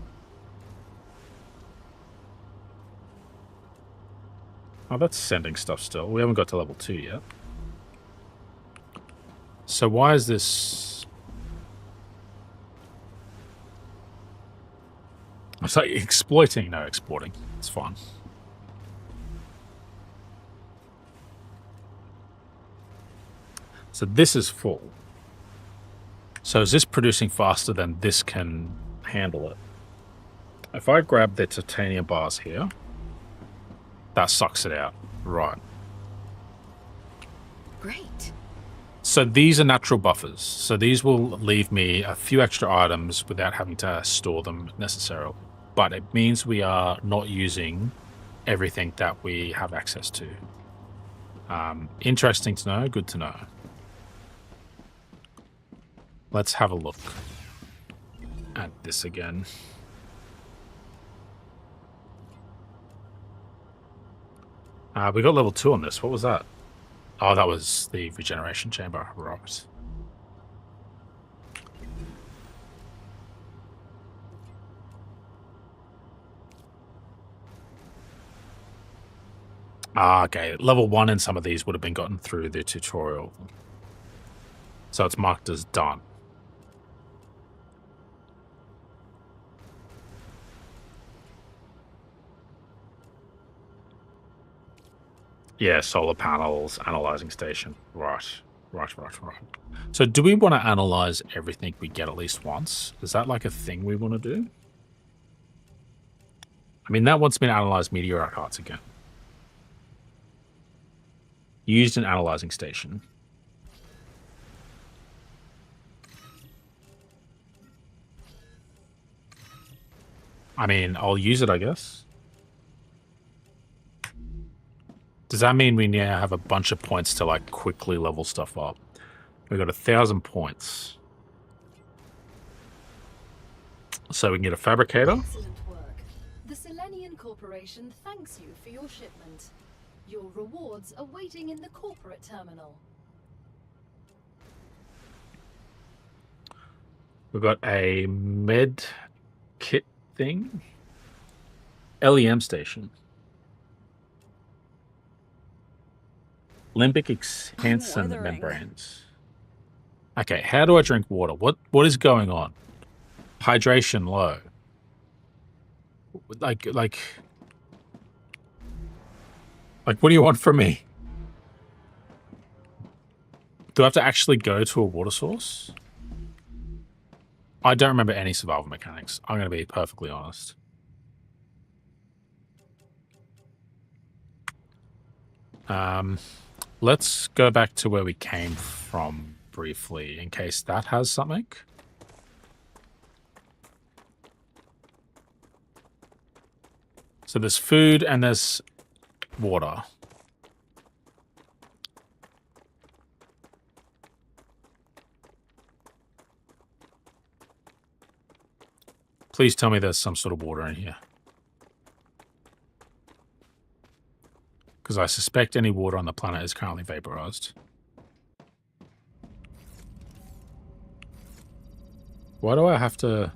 Oh, that's sending stuff still. We haven't got to level 2 yet. So why is this... It's like exploiting, no, exporting. It's fine. So this is full. So is this producing faster than this can handle it? If I grab the titanium bars here, that sucks it out. Right. Great. So these are natural buffers. So these will leave me a few extra items without having to store them necessarily. But it means we are not using everything that we have access to. Interesting to know. Good to know. Let's have a look at this again. We got level 2 on this. What was that? Oh, that was the regeneration chamber. Right. Okay. Level 1 in some of these would have been gotten through the tutorial. So it's marked as done. Yeah, solar panels, analyzing station. Right. So do we want to analyze everything we get at least once? Is that like a thing we want to do? I mean, that wants me to analyze meteorite hearts again. Used an analyzing station. I mean, I'll use it, I guess. Does that mean we now have a bunch of points to like quickly level stuff up? We've got 1,000 points. So we can get a fabricator. Excellent work. The Selenian Corporation thanks you for your shipment. Your rewards are waiting in the corporate terminal. We've got a med kit thing. LEM station. Limbic enhancement membranes. Okay, how do I drink water? What is going on? Hydration low. Like what do you want from me? Do I have to actually go to a water source? I don't remember any survival mechanics. I'm going to be perfectly honest. Let's go back to where we came from briefly, in case that has something. So there's food and there's water. Please tell me there's some sort of water in here. Because I suspect any water on the planet is currently vaporized. Why do I have to...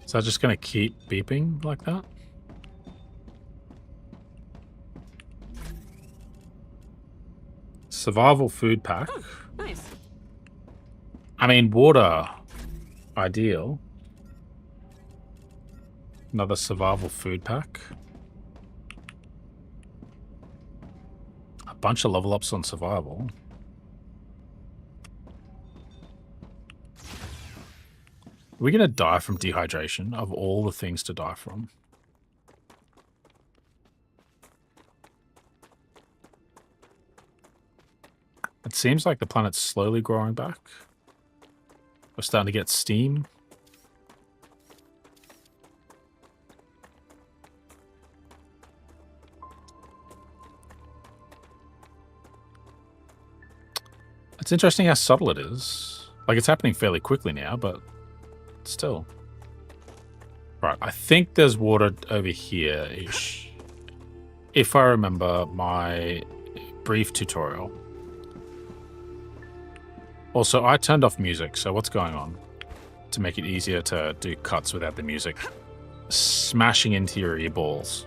Is that just going to keep beeping like that? Survival food pack. Oh, nice. I mean, water. Ideal. Another survival food pack. A bunch of level ups on survival. Are we going to die from dehydration of all the things to die from? It seems like the planet's slowly growing back. We're starting to get steam. It's interesting how subtle it is. Like, it's happening fairly quickly now, but still. Right, I think there's water over here-ish. If I remember my brief tutorial. Also, I turned off music, so what's going on? To make it easier to do cuts without the music smashing into your earballs.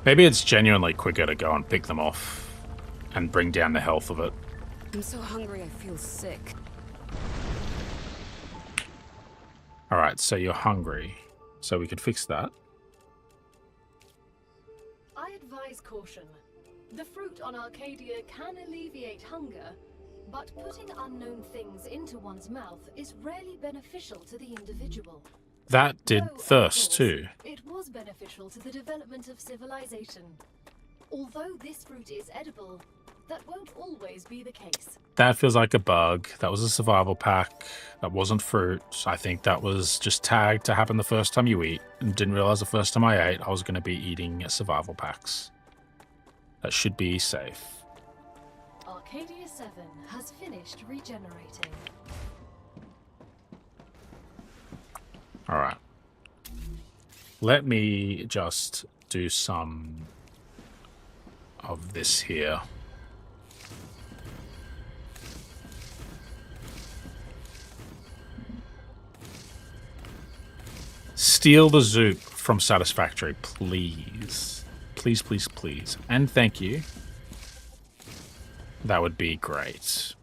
Maybe it's genuinely quicker to go and pick them off and bring down the health of it. I'm so hungry I feel sick. Alright, so you're hungry. So we could fix that. I advise caution. The fruit on Arcadia can alleviate hunger, but putting unknown things into one's mouth is rarely beneficial to the individual. That did Though, of thirst course, too. It was beneficial to the development of civilization. Although this fruit is edible, that won't always be the case. That feels like a bug. That was a survival pack. That wasn't fruit. I think that was just tagged to happen the first time you eat. And didn't realize the first time I ate I was going to be eating survival packs. That should be safe. Arcadia 7 has finished regenerating. Alright. Let me just do some of this here. Steal the Zoop from Satisfactory, please. Please, please, please. And thank you. That would be great.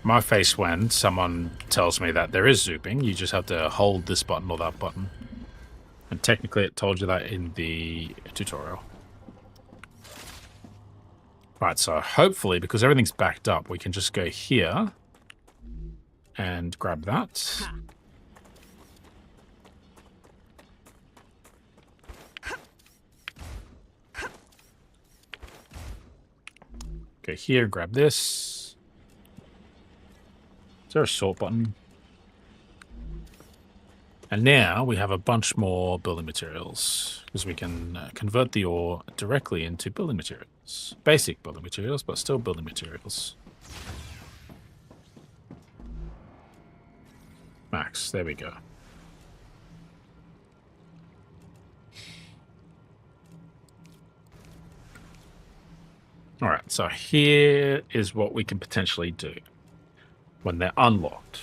My face when someone tells me that there is zooping. You just have to hold this button or that button. And technically it told you that in the tutorial. Right, so hopefully, because everything's backed up, we can just go here and grab that. Go here, grab this. Is there a sort button? And now we have a bunch more building materials because we can convert the ore directly into building materials. Basic building materials, but still building materials. Max, there we go. All right, so here is what we can potentially do when they're unlocked.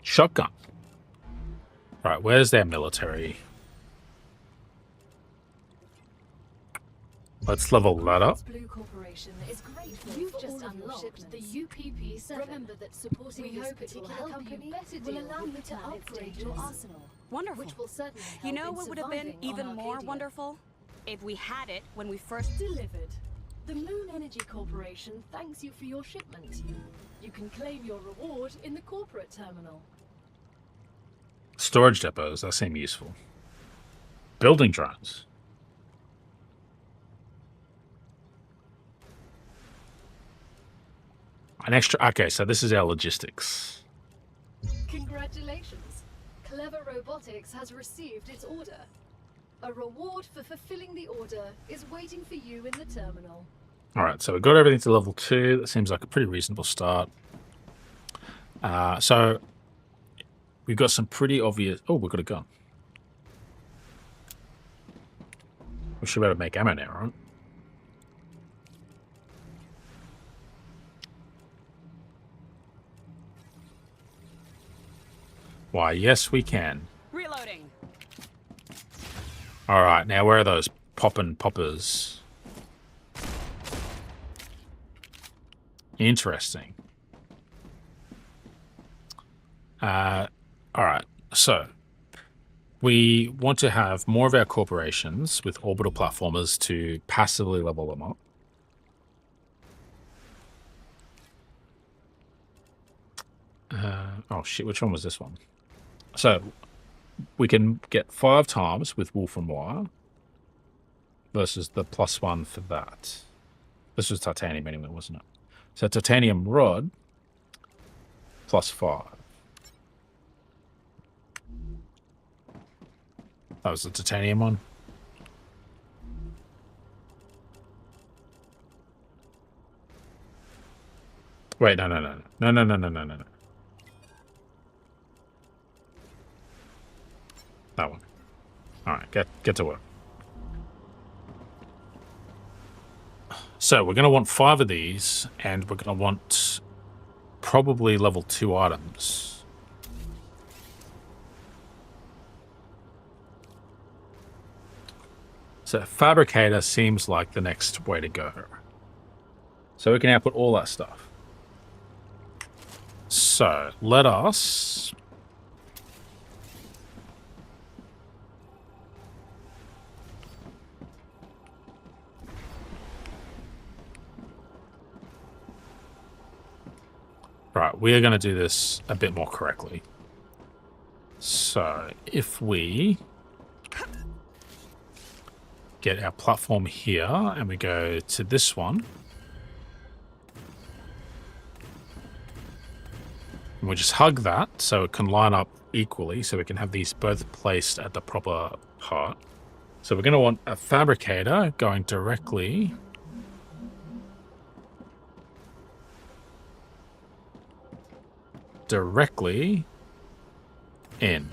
Shotgun. Right, where's their military? Let's level that up. Blue Corporation is grateful. You've just unlocked the UPP-7. Remember that supporting this particular company will allow you to upgrade your arsenal. Wonderful. Which will certainly help You know in what would have been surviving even on more Arcadia. wonderful? If we had it when we first... Delivered. The Moon Energy Corporation thanks you for your shipment. You can claim your reward in the corporate terminal. Storage depots, that seem useful. Building drones. An extra... Okay, so this is our logistics. Congratulations. Clever Robotics has received its order. A reward for fulfilling the order is waiting for you in the terminal. Alright, so we've got everything to level 2. That seems like a pretty reasonable start. So we've got some pretty obvious... Oh, we've got a gun. We should be able to make ammo now, right? Why, yes, we can. Reloading. Alright, now where are those poppin' poppers? Interesting. Alright, so we want to have more of our corporations with orbital platformers to passively level them up. Oh shit, which one was this one? So we can get 5 times with Wolfram Wire. versus the +1 for that. This was titanium anyway, wasn't it? So titanium rod, +5. That was the titanium one. Wait, no. That one. Alright, get to work. So we're going to want 5 of these, and we're going to want probably level 2 items. So fabricator seems like the next way to go. So we can output all that stuff. So let us right, we are going to do this a bit more correctly. So if we get our platform here and we go to this one, and we just hug that so it can line up equally, so we can have these both placed at the proper part. So we're going to want a fabricator going directly in.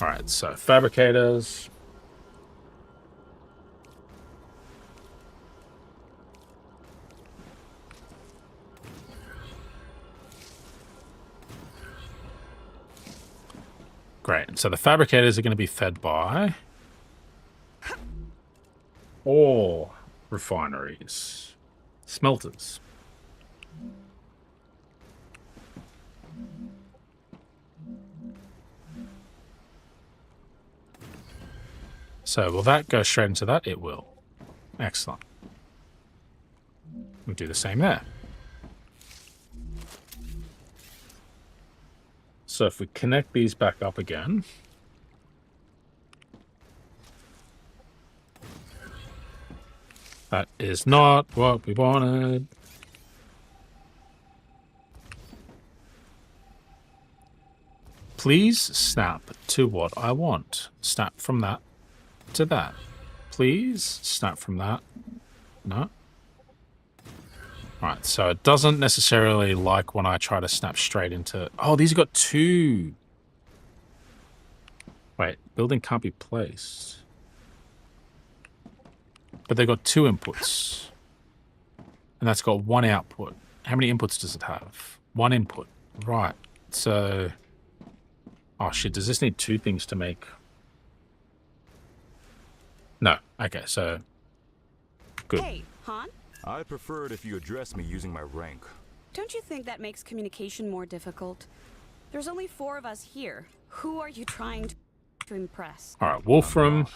All right, so fabricators. Great. So the fabricators are going to be fed by ore refineries, smelters. So will that go straight into that? It will. Excellent. We'll do the same there. So if we connect these back up again, that is not what we wanted. Please snap to what I want. Snap from that to that. Please snap from that. No. Right, so it doesn't necessarily like when I try to snap straight into... Oh, these have got 2. Wait, building can't be placed. But they've got 2 inputs. And that's got 1 output. How many inputs does it have? 1 input. Right, so... Oh shit, does this need 2 things to make... No, okay, so... Good. Hey, Han? I'd prefer it if you address me using my rank. Don't you think that makes communication more difficult? There's only 4 of us here. Who are you trying to impress? Alright, Wolfram.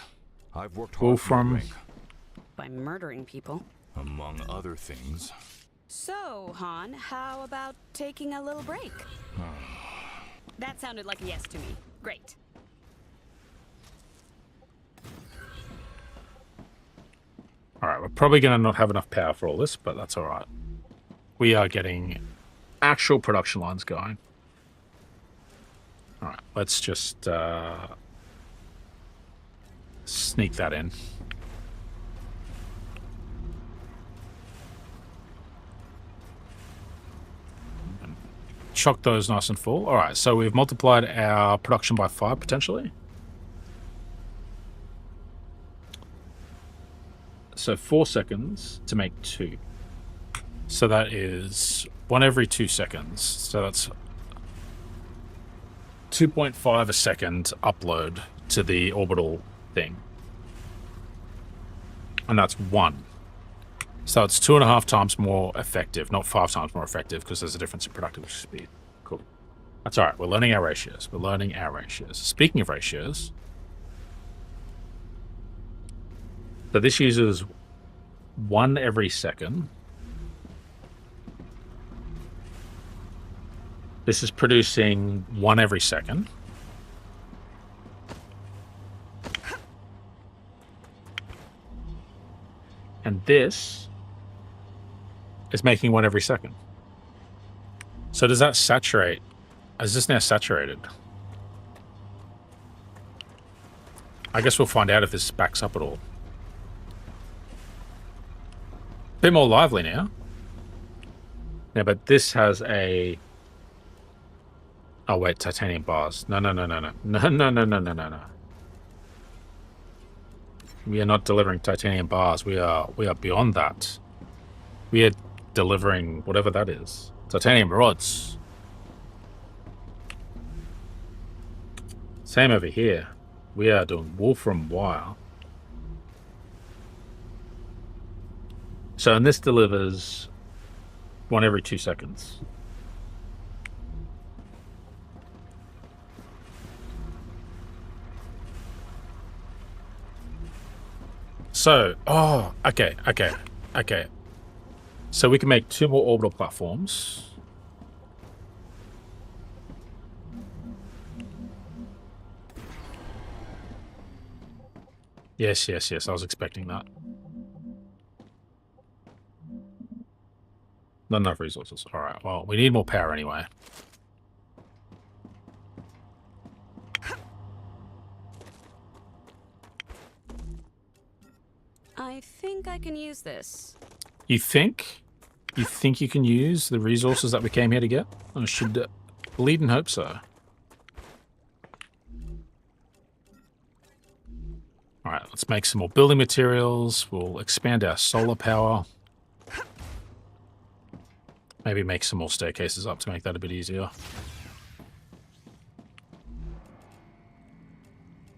I've worked hard for my rank, By murdering people. among other things. So, Han, how about taking a little break? That sounded like a yes to me. Great. Alright, we're probably going to not have enough power for all this, but that's alright. We are getting actual production lines going. Alright, let's just sneak that in. And chock those nice and full. Alright, so we've multiplied our production by 5 potentially. So 4 seconds to make 2. So that is 1 every 2 seconds. So that's 2.5 a second upload to the orbital thing. And that's 1. So it's 2.5 times more effective, not 5 times more effective, because there's a difference in productive speed. Cool. That's all right. We're learning our ratios. We're learning our ratios. Speaking of ratios, so this uses 1 every second. This is producing one every second. And this is making one every second. So does that saturate? Is this now saturated? I guess we'll find out if this backs up at all. Bit more lively now. Yeah, but this has a... Oh, wait, titanium bars. No. No. We are not delivering titanium bars. We are beyond that. We are delivering whatever that is. Titanium rods. Same over here. We are doing wolfram wire. So, and this delivers one every 2 seconds. So, oh, okay. So we can make 2 more orbital platforms. Yes, I was expecting that. Not enough resources. All right, well, we need more power anyway. I think I can use this. You think? You think you can use the resources that we came here to get? I should believe and hope so. All right, let's make some more building materials. We'll expand our solar power. Maybe make some more staircases up to make that a bit easier.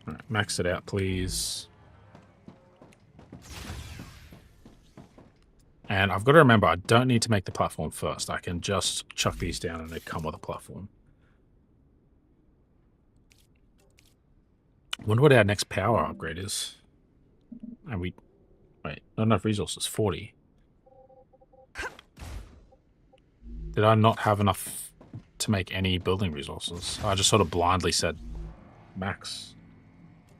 All right, max it out, please. And I've got to remember, I don't need to make the platform first. I can just chuck these down and they come with a platform. I wonder what our next power upgrade is. And we... Wait, not enough resources. 40. Did I not have enough to make any building resources? I just sort of blindly said max.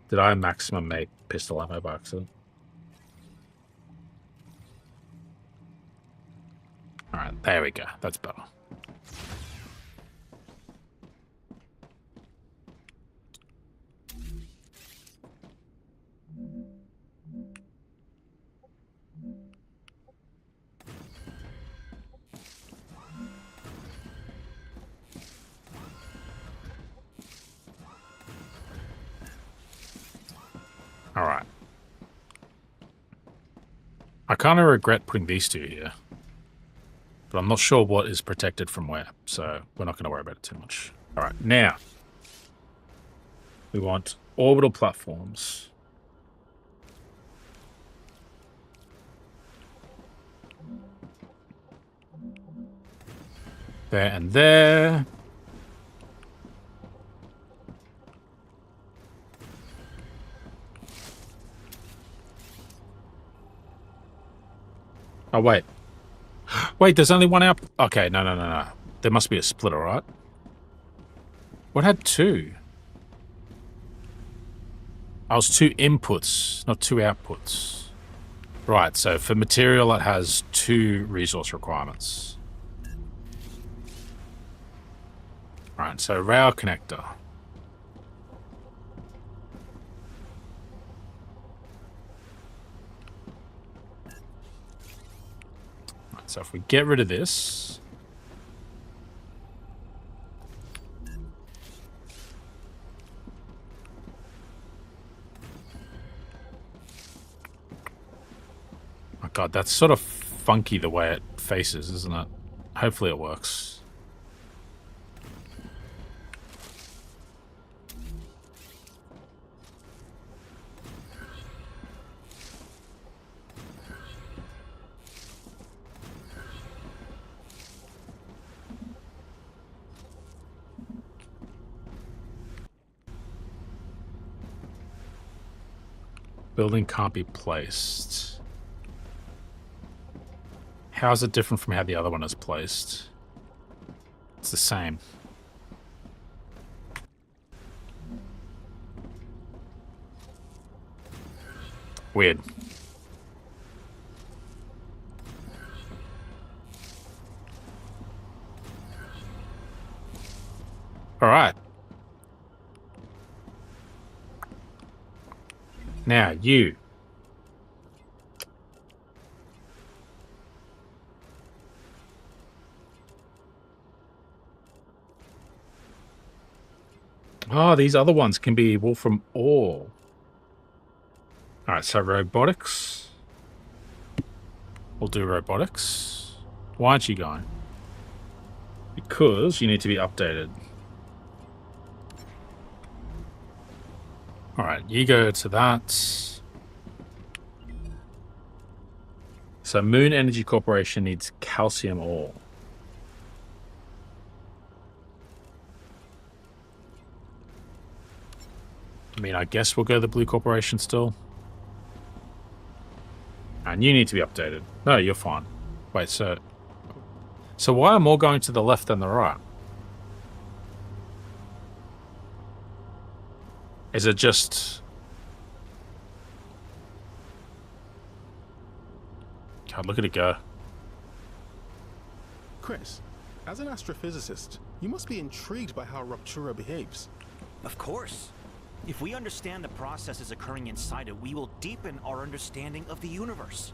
Did I maximum make pistol ammo by accident? Alright, there we go. That's better. Alright. I kind of regret putting these 2 here. But I'm not sure what is protected from where, so we're not going to worry about it too much. All right, now we want orbital platforms. There and there. Oh, wait. Wait, there's only one out. Okay, no. There must be a splitter, right? What had 2? I was 2 inputs, not 2 outputs. Right, so for material, it has 2 resource requirements. Right, so rail connector. So if we get rid of this, oh god, that's sort of funky the way it faces, isn't it? Hopefully it works. Building can't be placed. How is it different from how the other one is placed? it's the same. Weird. All right. Now you. Oh, these other ones can be Wolfram ore. All right, so robotics. We'll do robotics. Why aren't you going? Because you need to be updated. All right, you go to that. So Moon Energy Corporation needs calcium ore. I mean, I guess we'll go to the Blue Corporation still. And you need to be updated. No, you're fine. Wait, so why are more going to the left than the right? Is it just... God, look at it go. Chris, as an astrophysicist, you must be intrigued by how Ruptura behaves. Of course. If we understand the processes occurring inside it, we will deepen our understanding of the universe.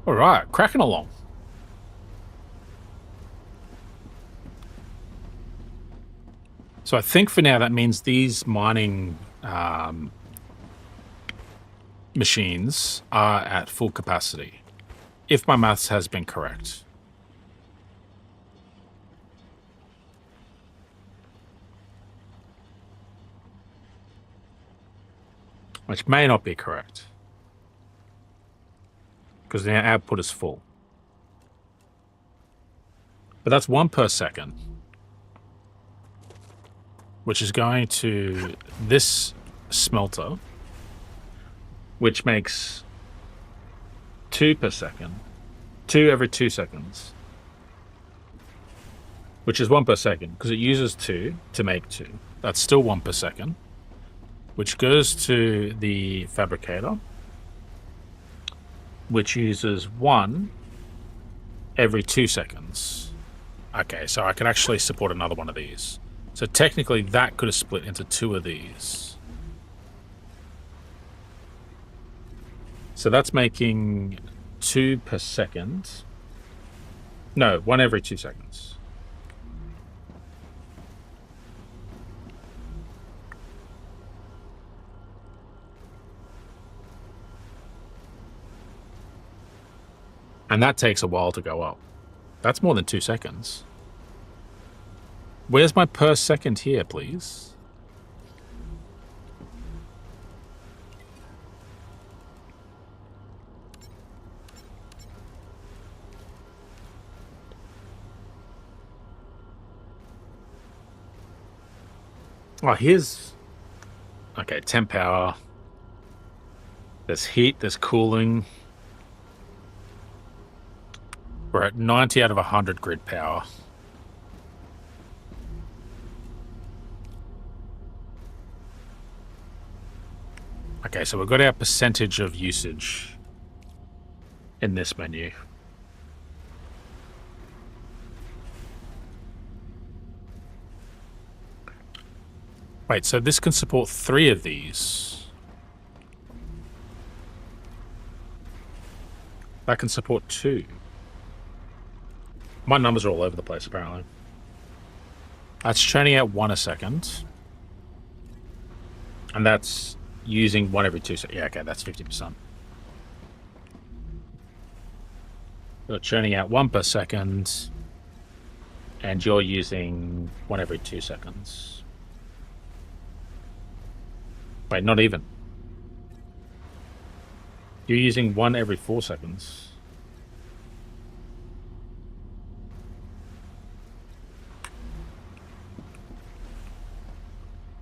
All right, cracking along. So I think for now that means these mining machines are at full capacity, if my maths has been correct. Which may not be correct, because the output is full. But that's 1 per second, which is going to this smelter, which makes 2 per second, 2 every 2 seconds, which is 1 per second, because it uses 2 to make 2. That's still 1 per second, which goes to the fabricator, which uses 1 every 2 seconds. Okay, so I could actually support another one of these. So technically that could have split into 2 of these. So that's making 2 per second. No, 1 every 2 seconds. And that takes a while to go up. That's more than 2 seconds. Where's my per second here, please? Oh, here's... Okay, 10 power. There's heat, there's cooling. We're at 90 out of 100 grid power. Okay, so we've got our percentage of usage in this menu. Wait, so this can support 3 of these. That can support 2. My numbers are all over the place, apparently. That's churning out 1 a second. And that's using 1 every 2 seconds. Yeah, okay, that's 50%. You're churning out 1 per second. And you're using 1 every 2 seconds. Wait, not even. You're using one every 4 seconds.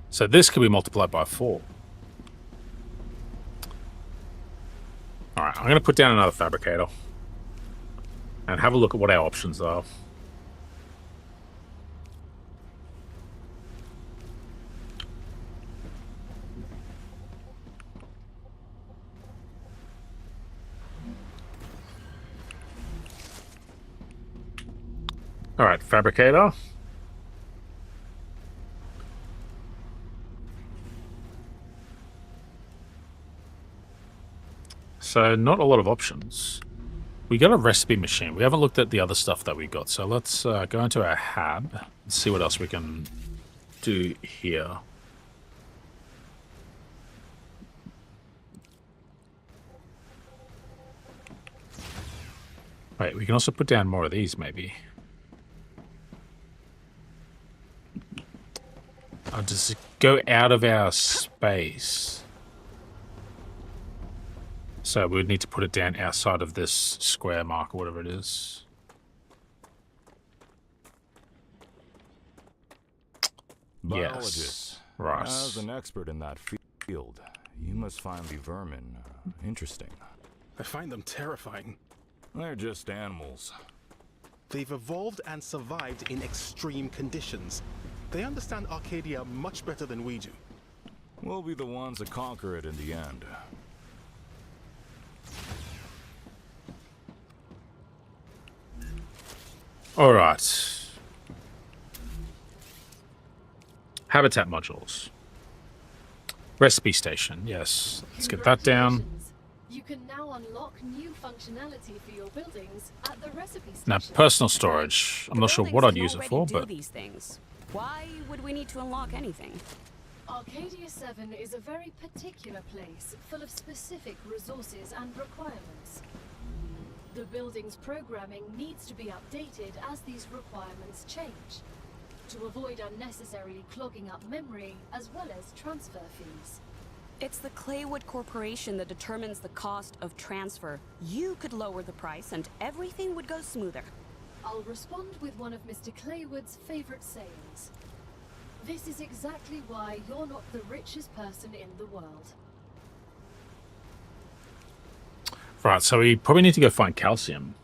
So this could be multiplied by 4. Alright, I'm going to put down another fabricator. And have a look at what our options are. Alright, fabricator. So, not a lot of options. We got a recipe machine. We haven't looked at the other stuff that we got. So, let's go into our hab and see what else we can do here. Wait, we can also put down more of these, maybe. I'll just go out of our space. So we would need to put it down outside of this square mark or whatever it is. Biologist. Yes. Right. As an expert in that field, you must find the vermin interesting. I find them terrifying. They're just animals. They've evolved and survived in extreme conditions. They understand Arcadia much better than we do. We'll be the ones that conquer it in the end. All right. Habitat modules. Recipe station. Yes. Let's get that down. Congratulations. You can now unlock new functionality for your buildings at the recipe station. Now, personal storage. I'm not sure what I'd use it for, but these things. Why would we need to unlock anything? Arcadia 7 is a very particular place, full of specific resources and requirements. The building's programming needs to be updated as these requirements change, to avoid unnecessarily clogging up memory as well as transfer fees. It's the Claywood Corporation that determines the cost of transfer. You could lower the price and everything would go smoother. I'll respond with one of Mr. Claywood's favorite sayings. This is exactly why you're not the richest person in the world. right. So we probably need to go find calcium.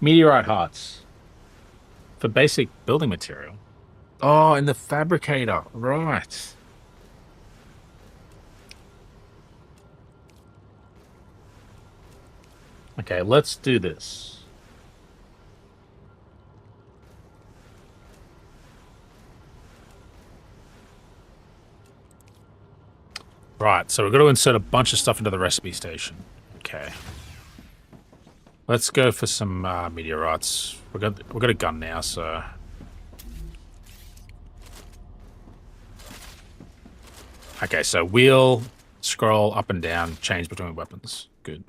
Meteorite hearts for basic building material. Oh, and the fabricator. Right. Okay, let's do this. Right, so we're going to insert a bunch of stuff into the recipe station. Okay. Let's go for some meteorites. We've got a gun now, so... Okay, so wheel, scroll, up and down, change between weapons. Good.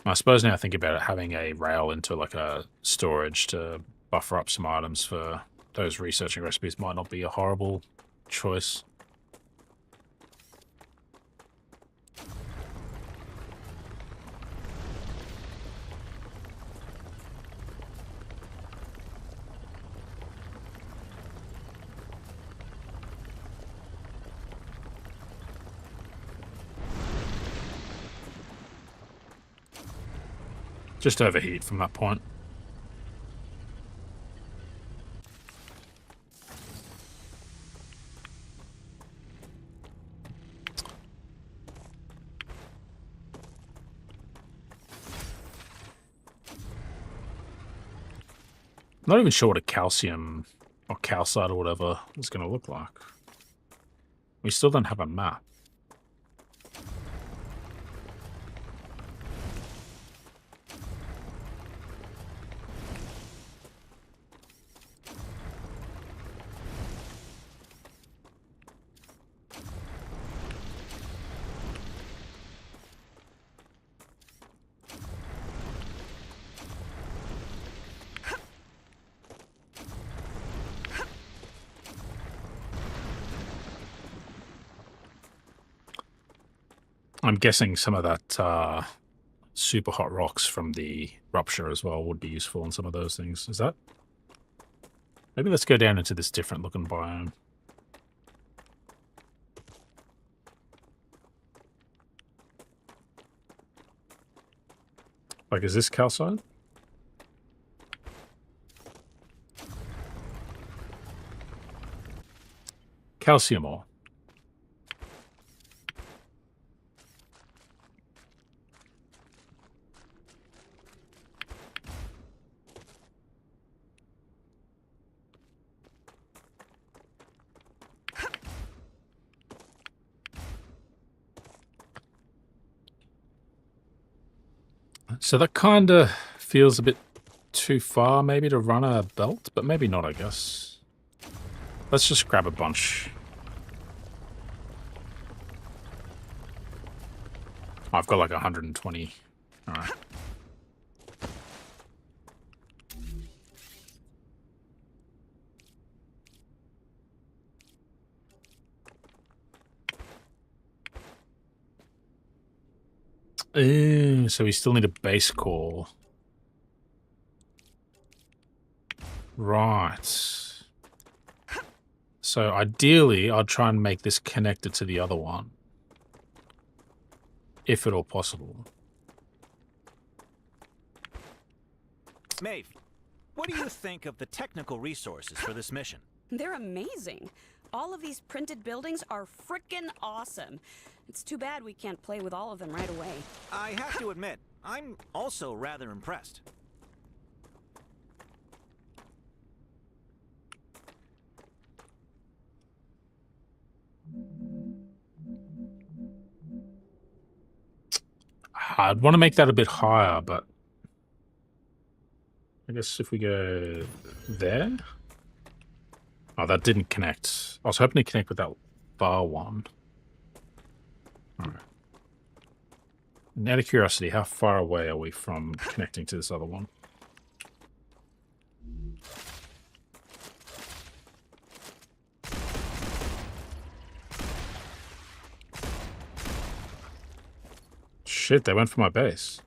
I suppose now I think about it, having a rail into like a storage to buffer up some items for those researching recipes might not be a horrible choice. Just overheat from that point. Not even sure what a calcium or calcite or whatever is going to look like. We still don't have a map. I'm guessing some of that super hot rocks from the Rupture as well would be useful in some of those things. Is that? Maybe let's go down into this different looking biome. Like, is this calcite? Calcium ore. So that kind of feels a bit too far maybe to run a belt, but maybe not, I guess. Let's just grab a bunch. I've got like 120. All right. So we still need a base core. Right. So ideally, I'd try and make this connected to the other one. If at all possible. Maeve, what do you think of the technical resources for this mission? They're amazing. All of these printed buildings are frickin' awesome. It's too bad we can't play with all of them right away. I have to admit, I'm also rather impressed. I'd want to make that a bit higher, but I guess if we go there. Oh, that didn't connect. I was hoping to connect with that bar one. All right. And out of curiosity, how far away are we from connecting to this other one? Shit, they went for my base.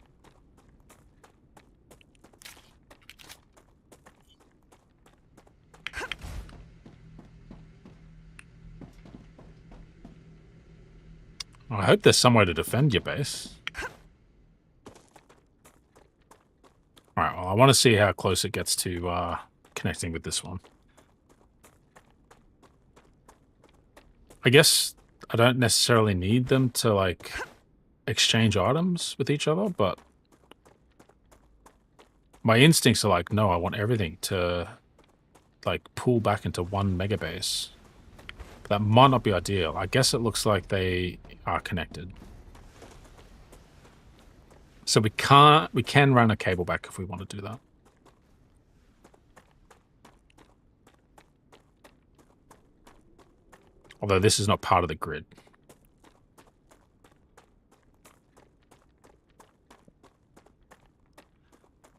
I hope there's some way to defend your base. Alright, well, I want to see how close it gets to connecting with this one. I guess I don't necessarily need them to, like, exchange items with each other, but my instincts are like, no, I want everything to, like, pull back into one mega base. That might not be ideal. I guess it looks like they are connected. So we can run a cable back if we want to do that. Although this is not part of the grid.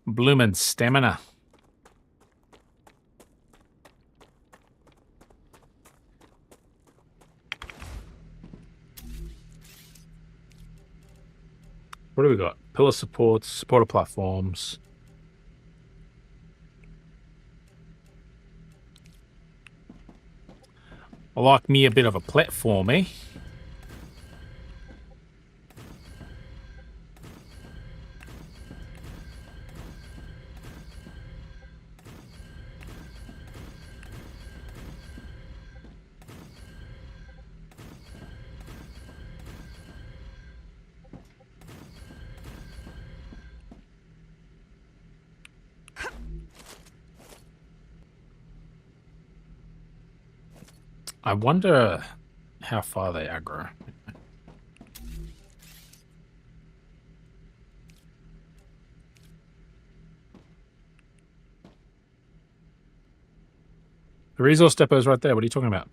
Bloomin' stamina. What do we got? Pillar supports, supporter platforms. I like me a bit of a platform, eh? I wonder how far they aggro. The resource depot is right there. What are you talking about?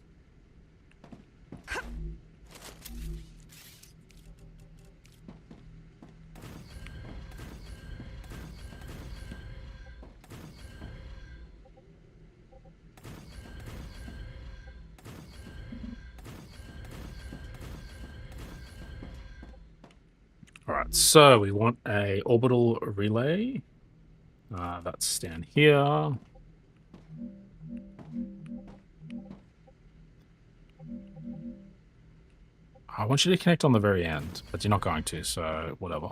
Alright, so we want a orbital relay. That's down here. I want you to connect on the very end, but you're not going to, so whatever.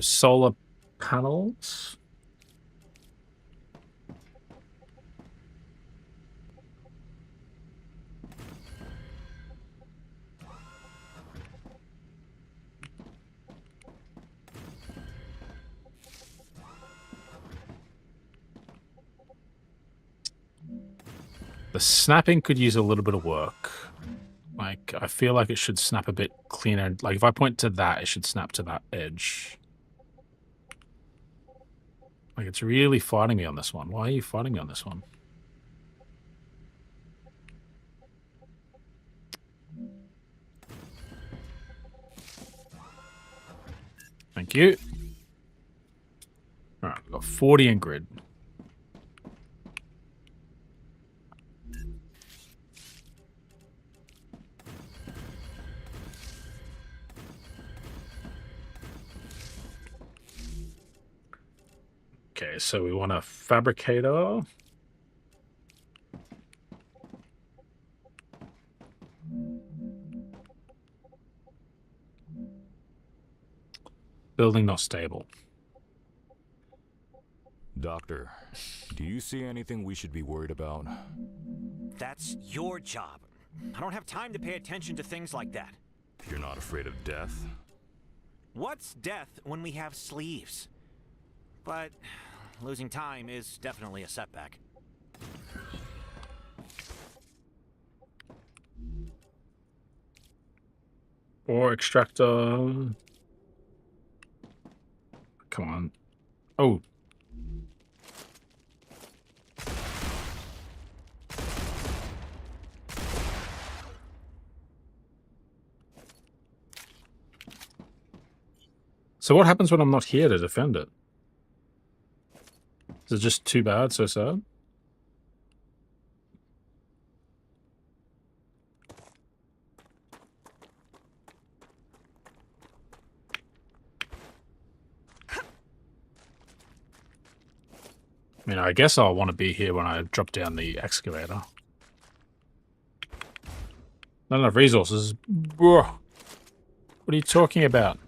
Solar panels. The snapping could use a little bit of work. Like, I feel like it should snap a bit cleaner. Like, if I point to that, it should snap to that edge. Like, it's really fighting me on this one. Why are you fighting me on this one? Thank you. Alright, we've got 40 in grid. Okay, so we want a fabricator. Building not stable. Doctor, do you see anything we should be worried about? That's your job. I don't have time to pay attention to things like that. You're not afraid of death? What's death when we have sleeves? But losing time is definitely a setback. Or extractor. Come on. Oh. So what happens when I'm not here to defend it? Is it just too bad, so sad? I mean, I guess I'll want to be here when I drop down the excavator. Not enough resources. Bro, what are you talking about?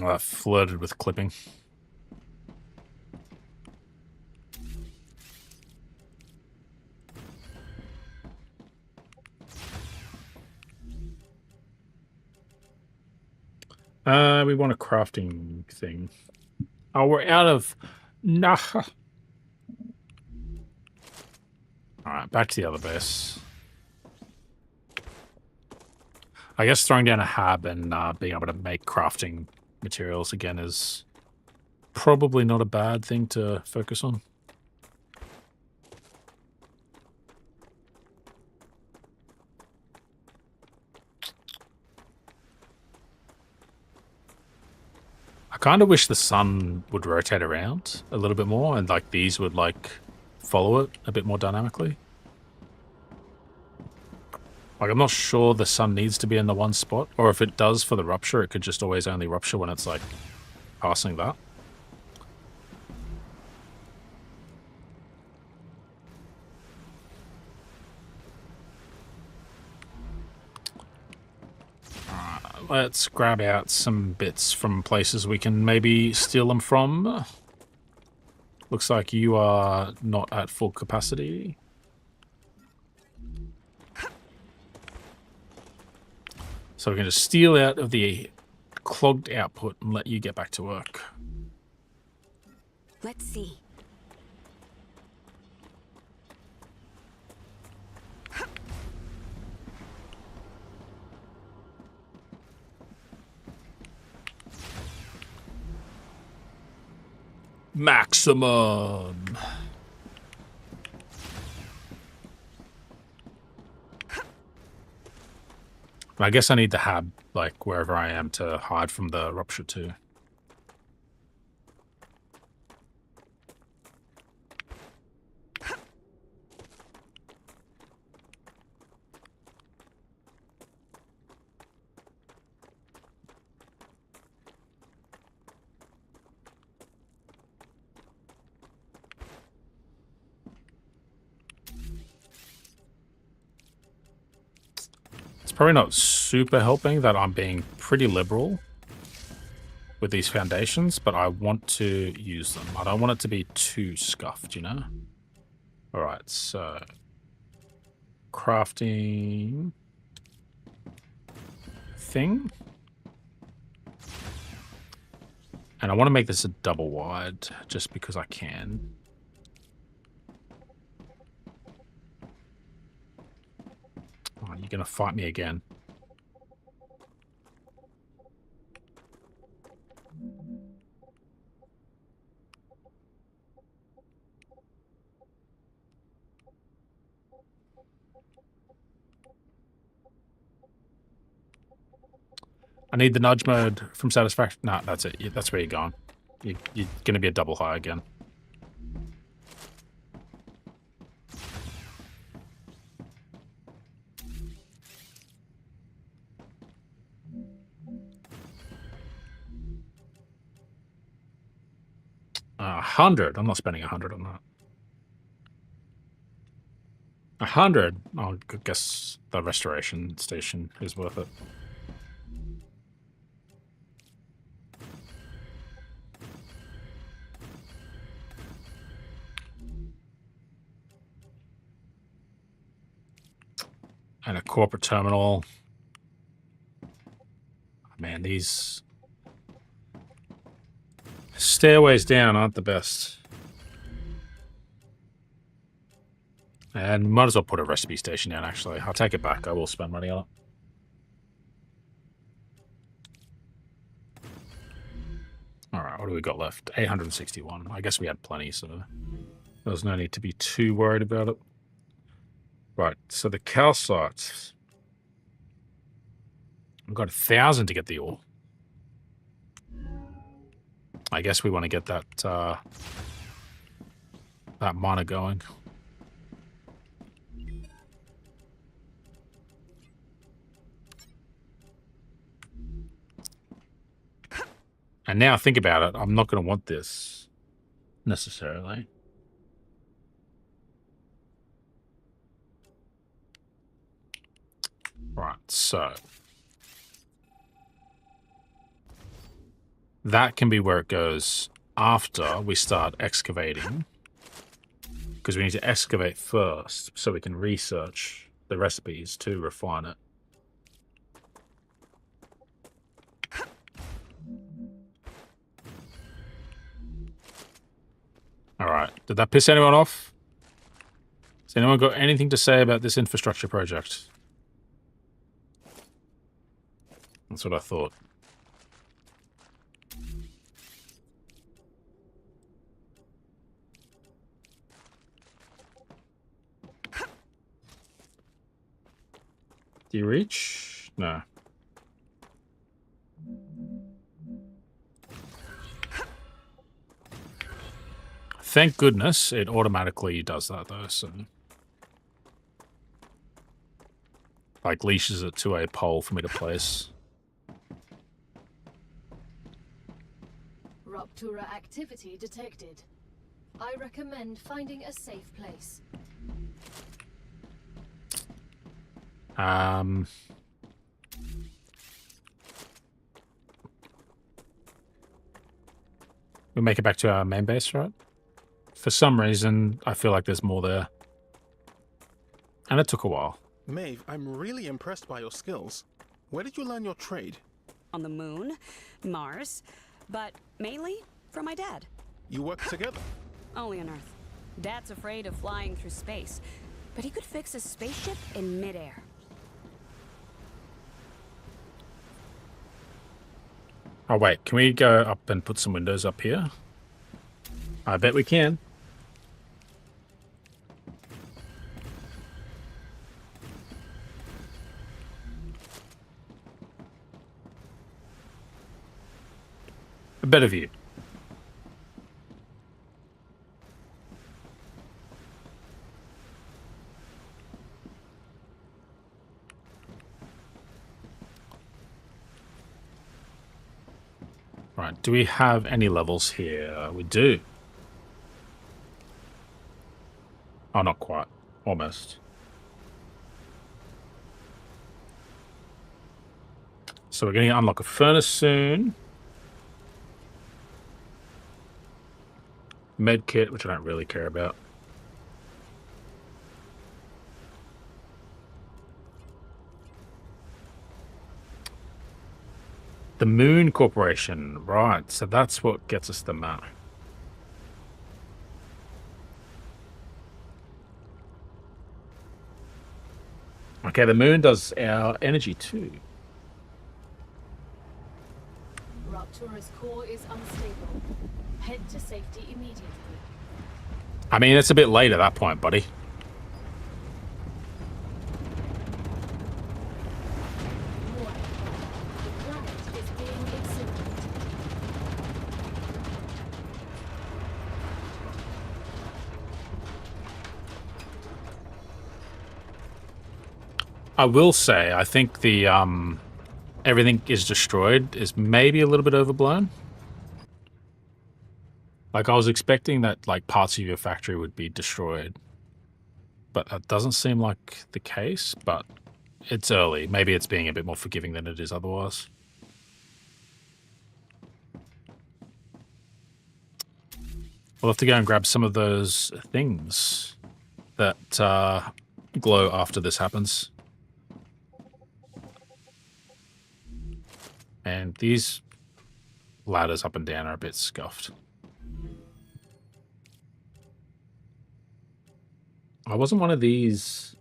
I flirted with clipping. We want a crafting thing. Oh, we're out of... Nah. Alright, back to the other base. I guess throwing down a hab and being able to make crafting materials again is probably not a bad thing to focus on. I kind of wish the sun would rotate around a little bit more and like these would like follow it a bit more dynamically. Like, I'm not sure the sun needs to be in the one spot, or if it does for the rupture, it could just always only rupture when it's, like, passing that. Let's grab out some bits from places we can maybe steal them from. Looks like you are not at full capacity. So we can just steal out of the clogged output and let you get back to work. Let's see. Maximum. I guess I need to have, like, wherever I am to hide from the rupture too. It's probably not super helping that I'm being pretty liberal with these foundations, but I want to use them. I don't want it to be too scuffed, you know? Alright, so... crafting... thing. And I want to make this a double wide, just because I can. Oh, you're going to fight me again. I need the nudge mode from Satisfactory. No, that's it. That's where you're going. You're going to be a double high again. $100. I'm not spending $100 on that. $100. I guess the restoration station is worth it. And a corporate terminal. Man, these stairways down aren't the best. And might as well put a recipe station down, actually. I'll take it back. I will spend money on it. Alright, what do we got left? 861. I guess we had plenty, so there's no need to be too worried about it. Right, so the calcites. We've got 1,000 to get the ore. I guess we want to get that that miner going. And now think about it, I'm not going to want this necessarily. Right, so that can be where it goes after we start excavating, because we need to excavate first so we can research the recipes to refine it. Alright, did that piss anyone off? Has anyone got anything to say about this infrastructure project? That's what I thought. Do you reach? No. Thank goodness it automatically does that, though, so... like, leashes it to a pole for me to place. Rupture activity detected. I recommend finding a safe place. We'll make it back to our main base, right? For some reason, I feel like there's more there. And it took a while. Maeve, I'm really impressed by your skills. Where did you learn your trade? On the moon, Mars, but mainly from my dad. You work together? Only on Earth. Dad's afraid of flying through space, but he could fix a spaceship in midair. Oh, wait. Can we go up and put some windows up here? I bet we can. A better view. Right, do we have any levels here? We do. Oh, not quite. Almost. So we're going to unlock a furnace soon. Med kit, which I don't really care about. The Moon Corporation. Right, so that's what gets us the map. Okay, the moon does our energy too. Raptura's core is unstable. Head to safety immediately. I mean, it's a bit late at that point, buddy. Warning. The planet is being incinerated. I will say, I think the everything is destroyed is maybe a little bit overblown. Like, I was expecting that, like, parts of your factory would be destroyed. But that doesn't seem like the case, but it's early. Maybe it's being a bit more forgiving than it is otherwise. We'll have to go and grab some of those things that glow after this happens. And these ladders up and down are a bit scuffed. I wasn't one of these.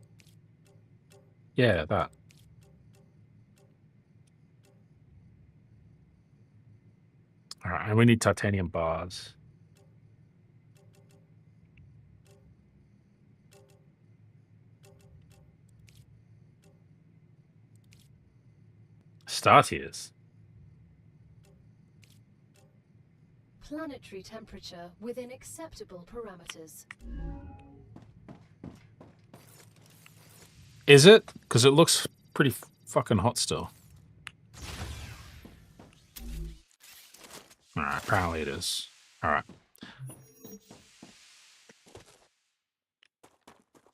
Yeah, that. All right, and we need titanium bars. Star tiers. Planetary temperature within acceptable parameters. Is it? Because it looks pretty fucking hot still. Alright, apparently it is. Alright.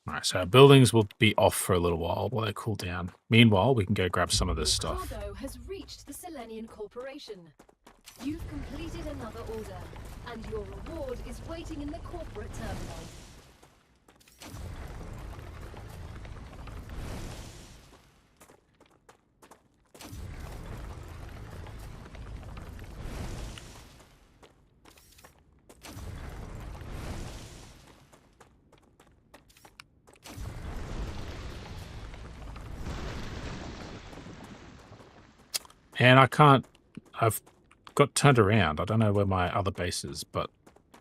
Alright, so our buildings will be off for a little while they cool down. Meanwhile, we can go grab some of this Your stuff. cargo has reached the Selenian Corporation. You've completed another order, and your reward is waiting in the corporate terminal. And I can't... I've got turned around. I don't know where my other base is, but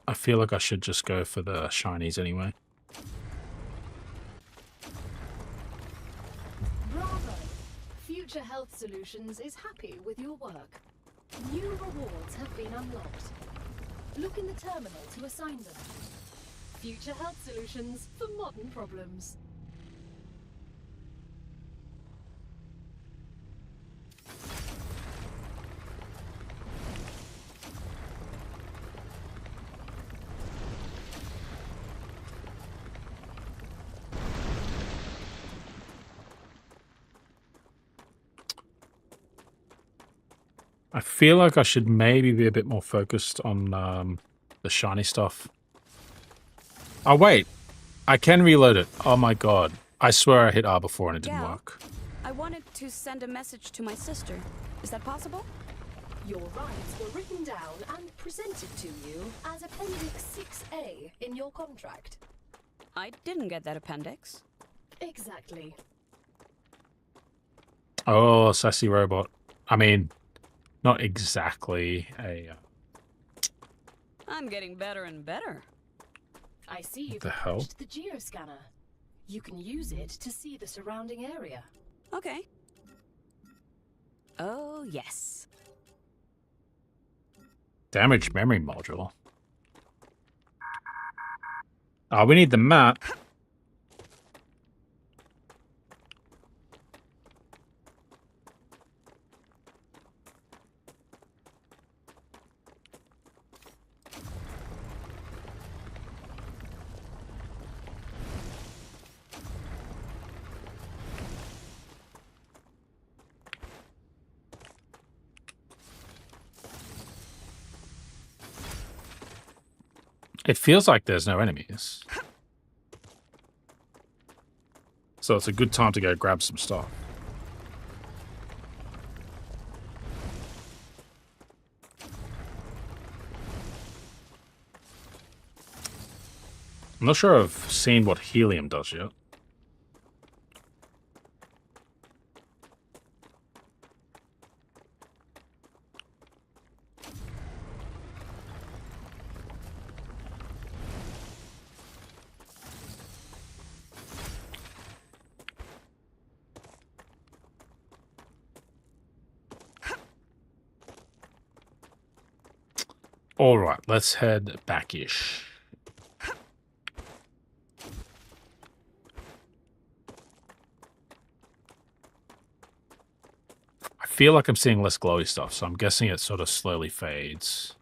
I feel like I should just go for the shinies anyway. Bravo! Future Health Solutions is happy with your work. New rewards have been unlocked. Look in the terminal to assign them. Future Health Solutions for modern problems. I feel like I should maybe be a bit more focused on the shiny stuff. Oh, wait. I can reload it. Oh, my God. I swear I hit R before and it didn't work. I wanted to send a message to my sister. Is that possible? Your rights were written down and presented to you as Appendix 6A in your contract. I didn't get that appendix. Exactly. Oh, sassy robot. I mean, not exactly a... I'm getting better and better. I see you've The hell? attached the geoscanner. You can use it to see the surrounding area. Okay. Oh, yes. Damaged memory module. Oh, we need the map. It feels like there's no enemies. So it's a good time to go grab some stuff. I'm not sure I've seen what helium does yet. All right, let's head back-ish. I feel like I'm seeing less glowy stuff, so I'm guessing it sort of slowly fades.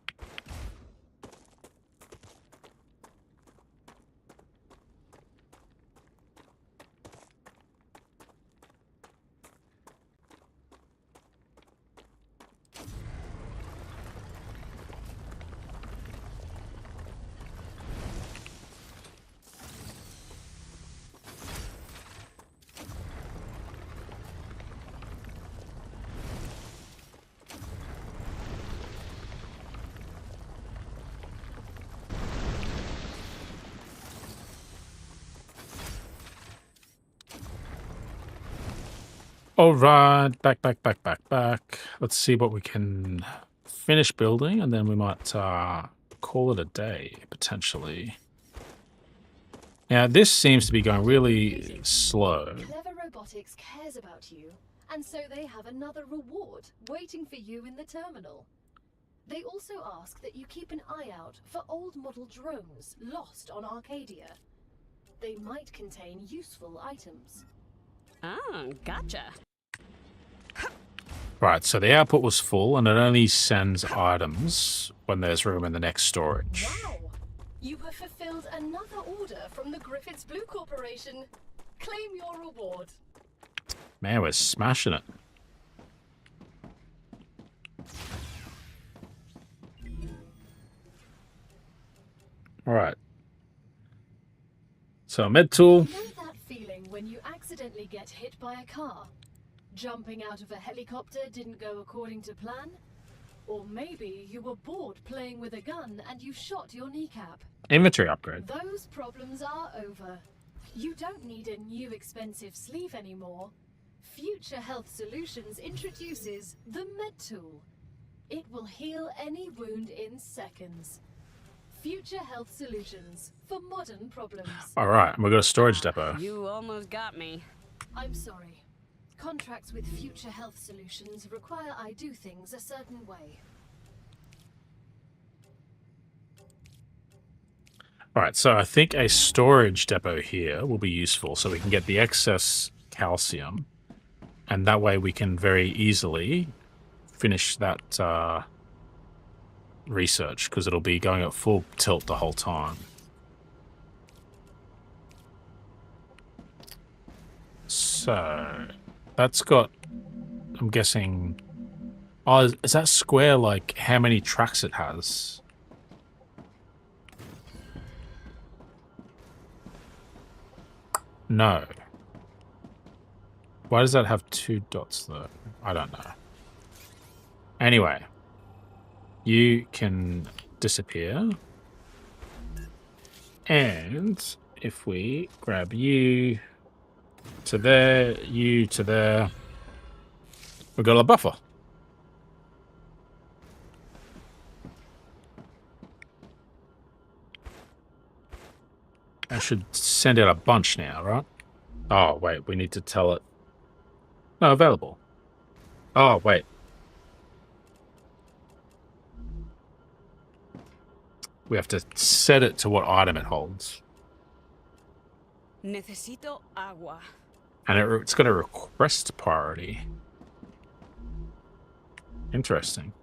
All right, back. Let's see what we can finish building, and then we might call it a day, potentially. Now, this seems to be going really slow. Clever Robotics cares about you, and so they have another reward waiting for you in the terminal. They also ask that you keep an eye out for old model drones lost on Arcadia. They might contain useful items. Ah, gotcha. Right, so the output was full, and it only sends items when there's room in the next storage. Wow! You have fulfilled another order from the Griffiths Blue Corporation. Claim your reward. Man, we're smashing it. All right. So, med tool. You know that feeling when you accidentally get hit by a car? Jumping out of a helicopter didn't go according to plan? Or maybe you were bored playing with a gun and you shot your kneecap. Inventory upgrade. Those problems are over. You don't need a new expensive sleeve anymore. Future Health Solutions introduces the Med Tool. It will heal any wound in seconds. Future Health Solutions for modern problems. All right, and we've got a storage depot. You almost got me. I'm sorry. Contracts with Future Health Solutions require I do things a certain way. All right, so I think a storage depot here will be useful, so we can get the excess calcium, and that way we can very easily finish that research, because it'll be going at full tilt the whole time. So that's got, I'm guessing, oh, is that square like how many tracks it has? No. Why does that have 2 dots though? I don't know. Anyway, you can disappear. And if we grab you to there, you to there, we've got a buffer. I should send out a bunch now, right? Oh, wait, we need to tell it. No, available. Oh, wait. We have to set it to what item it holds. Necesito agua. And it's got a request priority. Interesting.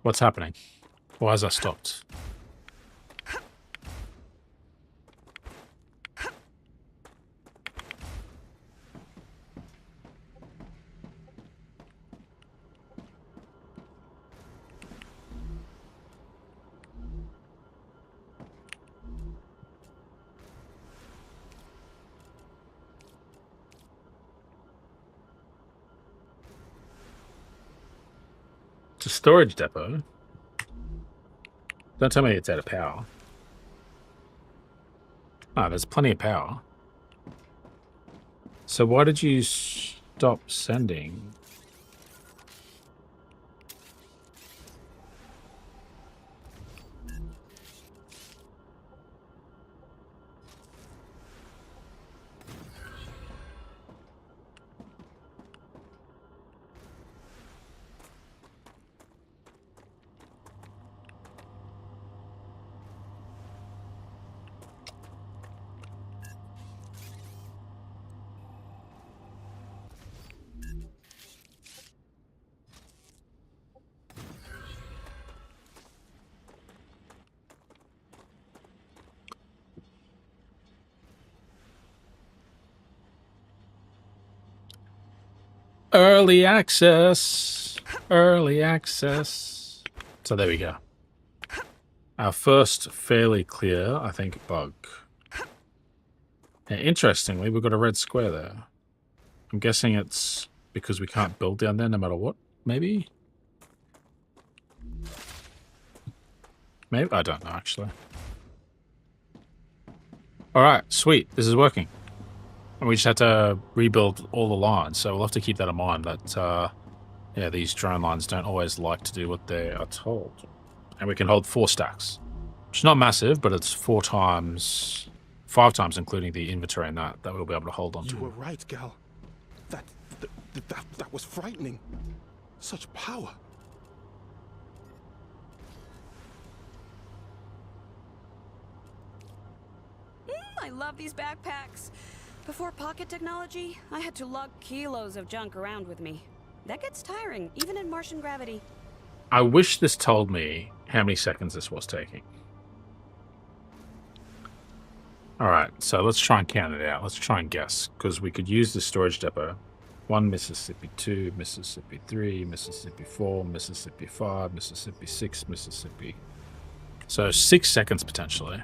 What's happening? Why has that stopped? It's a storage depot. Don't tell me it's out of power. Ah, there's plenty of power. So why did you stop sending? Early access. Early access. So there we go. Our first fairly clear, I think, bug. Yeah, interestingly, we've got a red square there. I'm guessing it's because we can't build down there no matter what, maybe? Maybe? I don't know, actually. Alright, sweet. This is working. And we just had to rebuild all the lines, so we'll have to keep that in mind that, yeah, these drone lines don't always like to do what they are told. And we can hold 4 stacks. Which is not massive, but it's 5 times including the inventory and that we'll be able to hold on to. You were right, Gal. That was frightening. Such power. I love these backpacks. Before pocket technology, I had to lug kilos of junk around with me. That gets tiring, even in Martian gravity. I wish this told me how many seconds this was taking. Alright, so let's try and count it out. Let's try and guess, because we could use the storage depot. 1 Mississippi, 2 Mississippi, 3 Mississippi, 4 Mississippi, 5 Mississippi, 6 Mississippi. So 6 seconds potentially.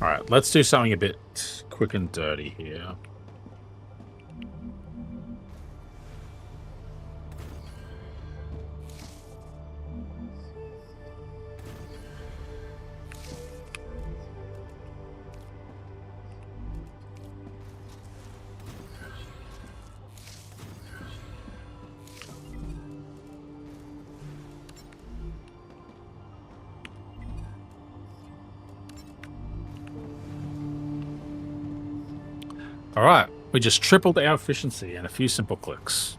Alright, let's do something a bit quick and dirty here. Alright, we just tripled our efficiency in a few simple clicks.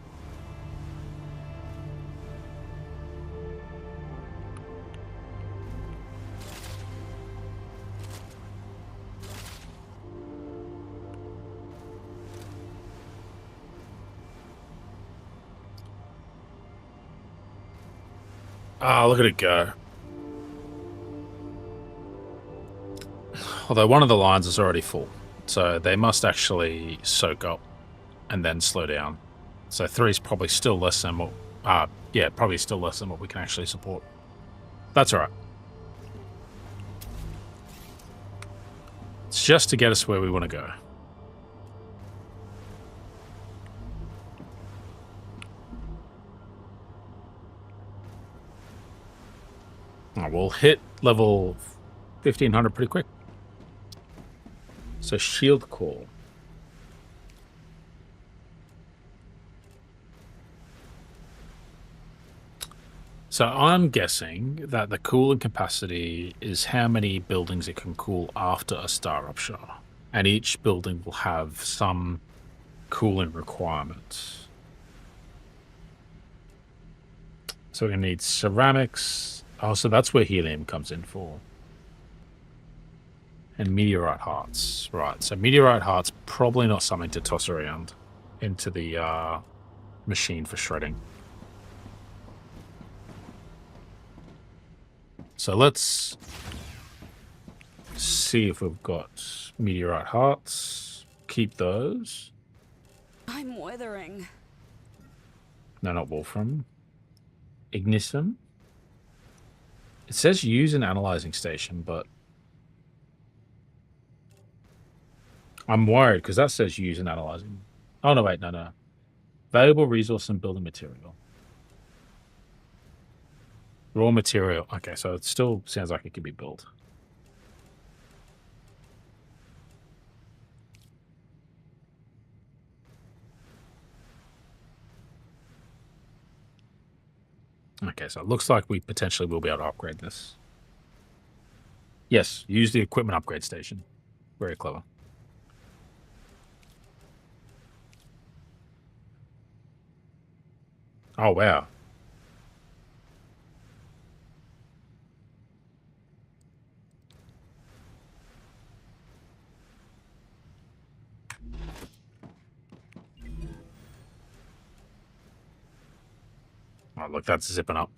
Ah, look at it go. Although one of the lines is already full. So they must actually soak up and then slow down. So 3 is probably still less than what... yeah, probably still less than what we can actually support. That's alright. It's just to get us where we want to go. We'll hit level 1500 pretty quick. So shield core. So I'm guessing that the cooling capacity is how many buildings it can cool after a star rupture. And each building will have some cooling requirements. So we're going to need ceramics. Oh, so that's where helium comes in for. And meteorite hearts. Right, so meteorite hearts, probably not something to toss around into the machine for shredding. So let's see if we've got meteorite hearts. Keep those. I'm withering. No, not wolfram. Ignition. It says use an analyzing station, but I'm worried because that says use an analyzing. Oh, no, wait, no. Valuable resource and building material. Raw material. Okay, so it still sounds like it could be built. Okay, so it looks like we potentially will be able to upgrade this. Yes, use the equipment upgrade station. Very clever. Oh, wow. Oh, look, that's zipping up.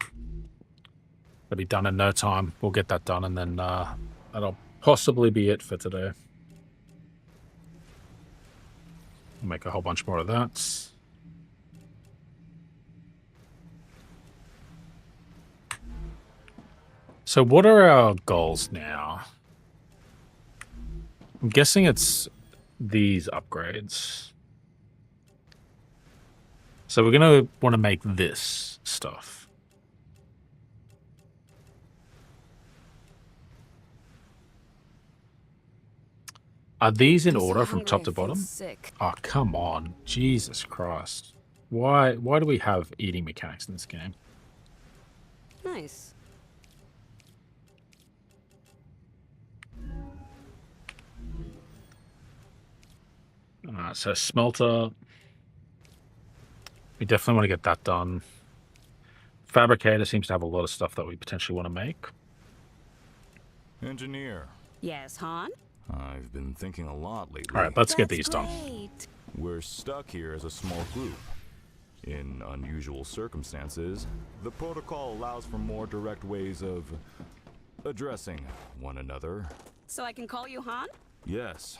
That'll be done in no time. We'll get that done, and then that'll possibly be it for today. We'll make a whole bunch more of that. So what are our goals now? I'm guessing it's these upgrades. So we're going to want to make this stuff. Are these in order from top to bottom? Sick. Oh, come on. Jesus Christ. Why do we have eating mechanics in this game? Nice. So smelter. We definitely want to get that done. Fabricator seems to have a lot of stuff that we potentially want to make. Engineer. Yes, Han? I've been thinking a lot lately. All right, let's get That's these done. great. We're stuck here as a small group. In unusual circumstances, the protocol allows for more direct ways of addressing one another. So I can call you Han? Yes.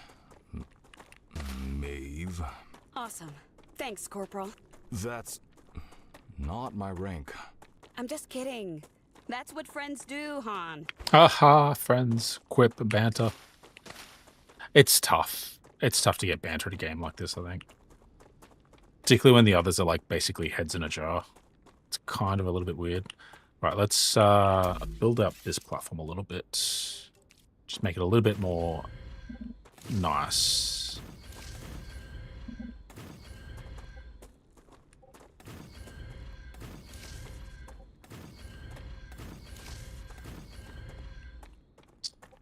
Maeve. Awesome. Thanks, Corporal. That's not my rank. I'm just kidding. That's what friends do, Han. Aha, friends. Quip, banter. It's tough. It's tough to get banter at a game like this, I think. Particularly when the others are like basically heads in a jar. It's kind of a little bit weird. Right, let's build up this platform a little bit. Just make it a little bit more nice.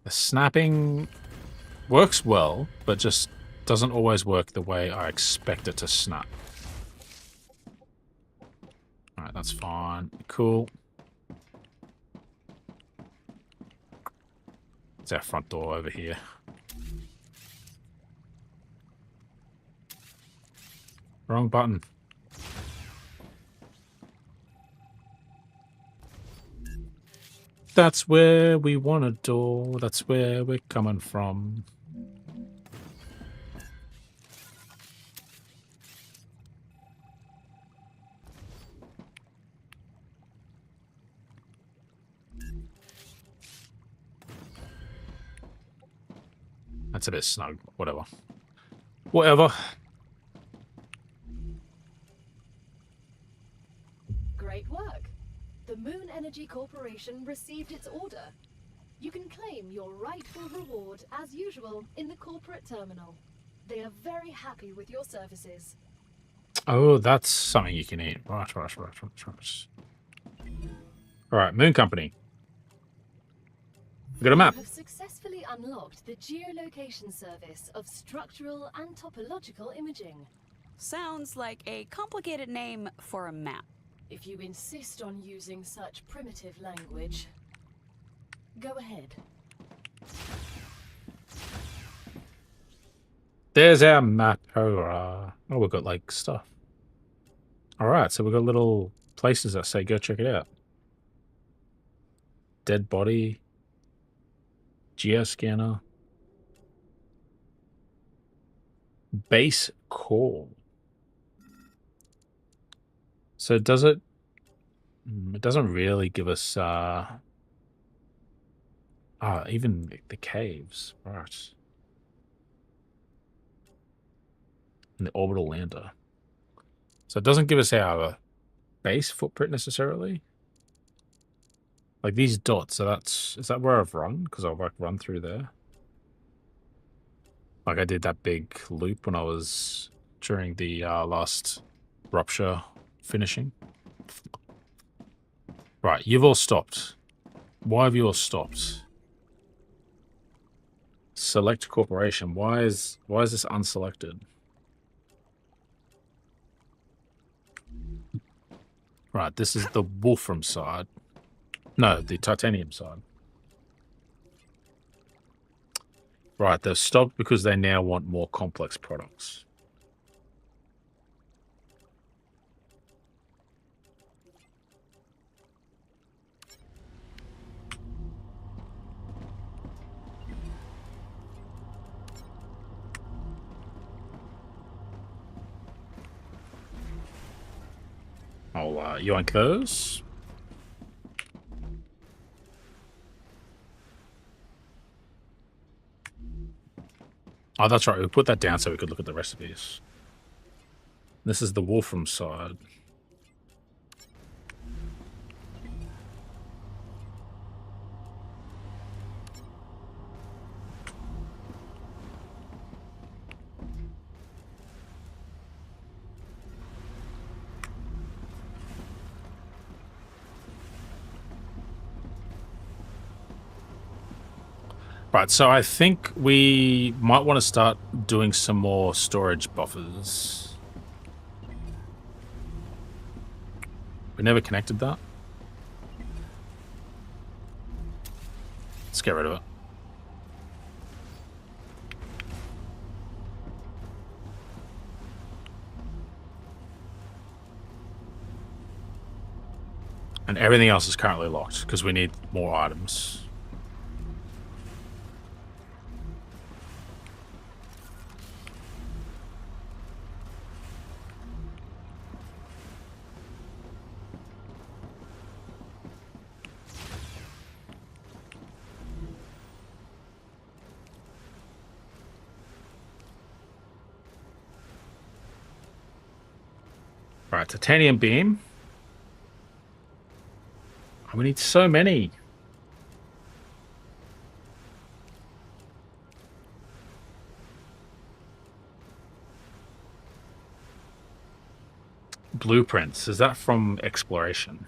The snapping works well, but just doesn't always work the way I expect it to snap. Alright, that's fine. Cool. It's our front door over here. Wrong button. That's where we want a door. That's where we're coming from. That's a bit snug. Whatever. Whatever. Great work. The Moon Energy Corporation received its order. You can claim your rightful reward, as usual, in the corporate terminal. They are very happy with your services. Oh, that's something you can eat. Right. All right, Moon Company. We got a You map. have successfully unlocked the geolocation service of structural and topological imaging. Sounds like a complicated name for a map. If you insist on using such primitive language, go ahead. There's our map. Oh, we've got like stuff. All right, so we've got little places that say go check it out. Dead body. Geoscanner. Base core. So does it? It doesn't really give us even the caves, right? And the orbital lander. So it doesn't give us our base footprint necessarily. Like these dots, so is that where I've run? Because I've like run through there. Like I did that big loop when I was during the last Rupture finishing. Right, you've all stopped. Why have you all stopped? Select corporation. Why is this unselected? Right, this is the Wolfram side. No, the titanium side. Right, they've stopped because they now want more complex products. I'll yoink those. Oh, that's right. We put that down so we could look at the recipes. This is the Wolfram side. Right, so I think we might want to start doing some more storage buffers. We never connected that. Let's get rid of it. And everything else is currently locked because we need more items. Right, titanium beam. Oh, we need so many. Blueprints. Is that from exploration?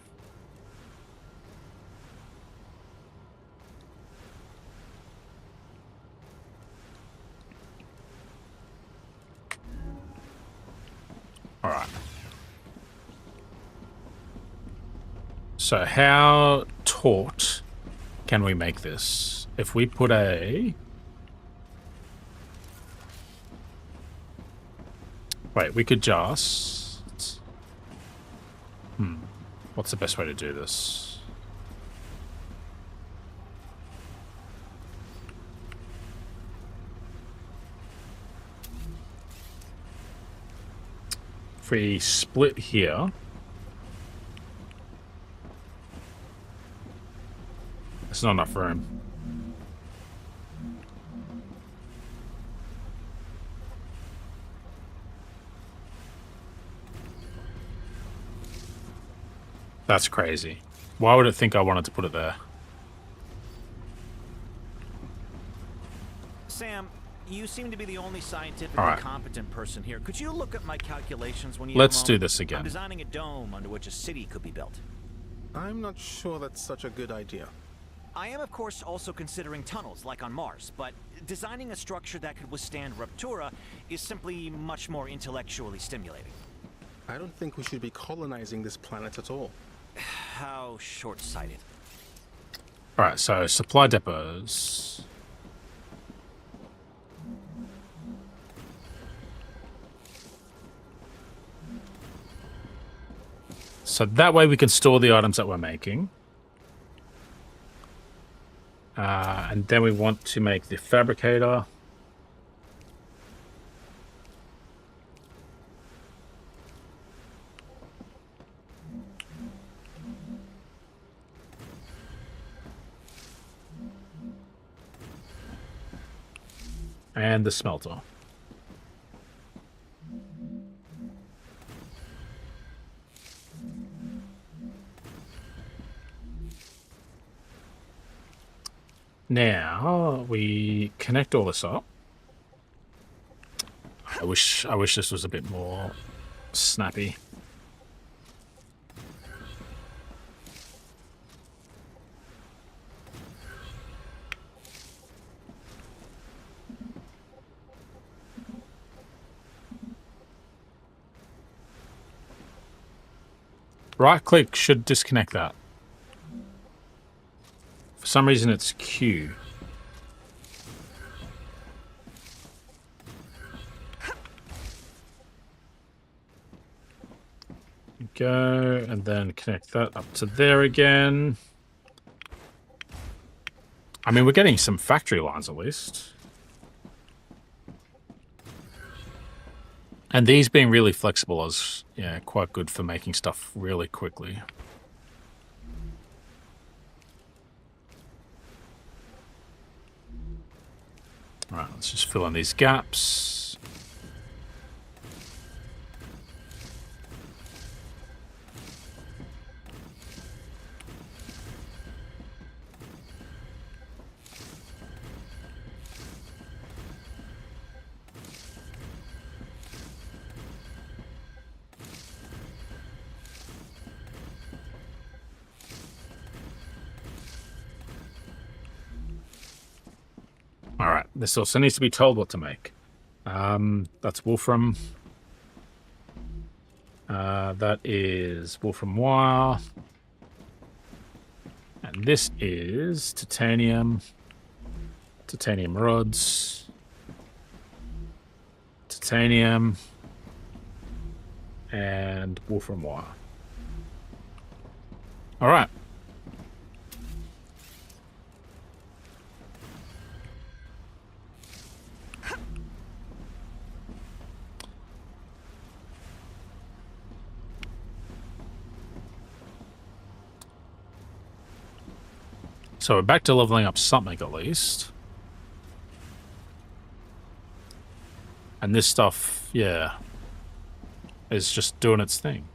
All right. So how taut can we make this? If we put a... Wait, we could just... What's the best way to do this? If we split here... There's not enough room. That's crazy. Why would it think I wanted to put it there? Sam, you seem to be the only scientifically All right. competent person here. Could you look at my calculations when you Let's have a do moment? this again. I'm designing a dome under which a city could be built. I'm not sure that's such a good idea. I am, of course, also considering tunnels, like on Mars, but designing a structure that could withstand Ruptura is simply much more intellectually stimulating. I don't think we should be colonizing this planet at all. How short-sighted. Alright, so supply depots. So that way we can store the items that we're making. And then we want to make the fabricator. And the smelter. Now we connect all this up. I wish this was a bit more snappy. Right click should disconnect that. For some reason it's Q. Go and then connect that up to there again. I mean, we're getting some factory lines at least. And these being really flexible is, yeah, quite good for making stuff really quickly. All right, let's just fill in these gaps. Alright, this also needs to be told what to make. That's wolfram. That is wolfram wire. And this is titanium. Titanium rods. Titanium. And wolfram wire. Alright. So we're back to leveling up something at least. And this stuff, yeah, is just doing its thing.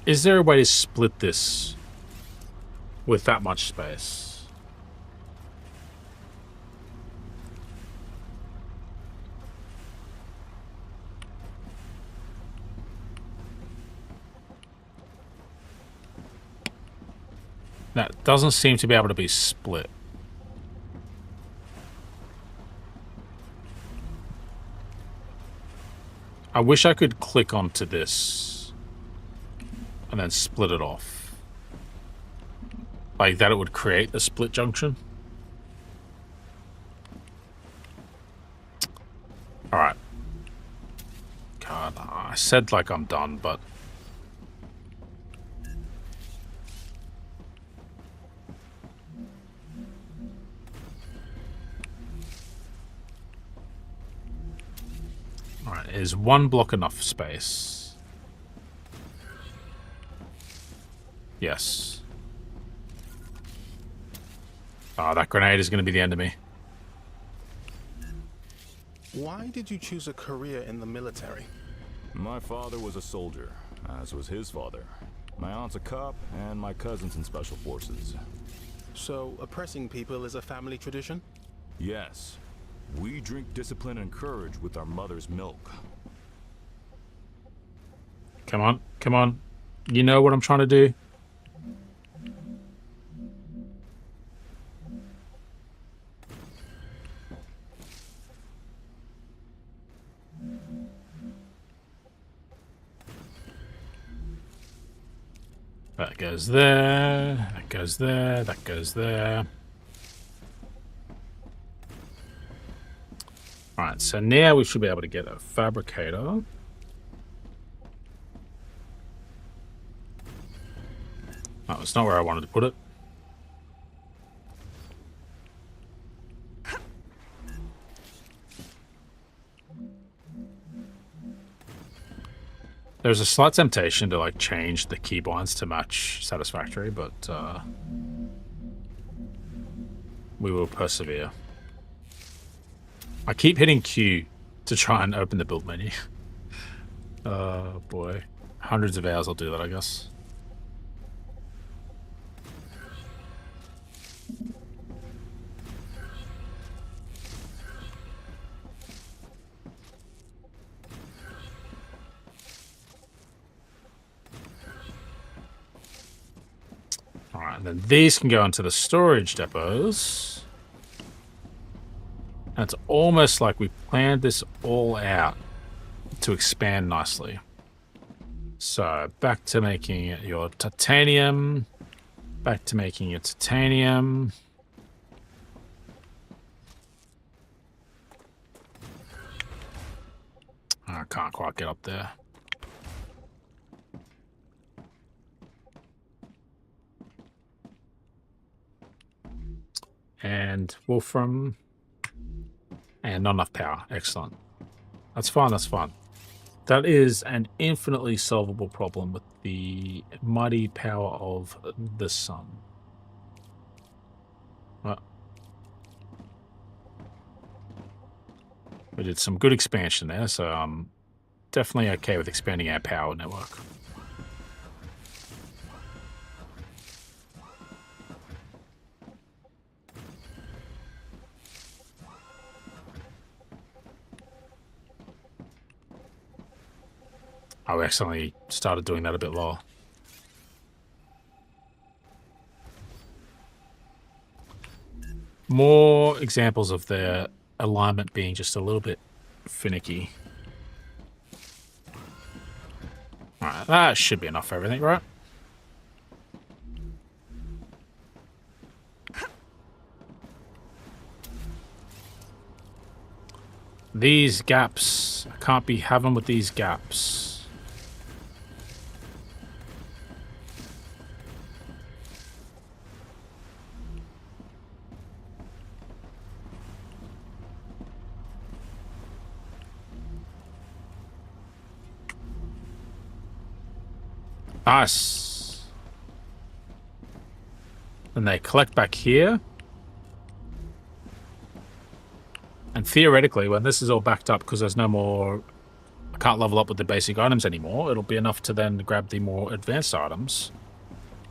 Is there a way to split this with that much space? That doesn't seem to be able to be split. I wish I could click onto this and then split it off. Like that it would create a split junction. Alright. God, I said like I'm done, but... Alright, is one block enough space? Yes. Oh, that grenade is going to be the end of me. Why did you choose a career in the military? My father was a soldier, as was his father. My aunt's a cop, and my cousin's in special forces. So, oppressing people is a family tradition? Yes. We drink discipline and courage with our mother's milk. Come on, come on. You know what I'm trying to do? That goes there, that goes there, that goes there. Alright, so now we should be able to get a fabricator. Oh, it's not where I wanted to put it. There's a slight temptation to like change the keybinds to match Satisfactory, but we will persevere. I keep hitting Q to try and open the build menu. Oh boy. Hundreds of hours I'll do that, I guess. Alright, and then these can go into the storage depots. And it's almost like we planned this all out to expand nicely. So, back to making your titanium. Back to making your titanium. I can't quite get up there. And Wolfram. And not enough power. Excellent. That's fine, that's fine. That is an infinitely solvable problem with the mighty power of the sun. Well, we did some good expansion there, so I'm definitely okay with expanding our power network. I accidentally started doing that a bit lower. More examples of their alignment being just a little bit finicky. Alright, that should be enough for everything, right? These gaps, I can't be having with these gaps. Nice. Then they collect back here. And theoretically, when this is all backed up, because there's no more... I can't level up with the basic items anymore, it'll be enough to then grab the more advanced items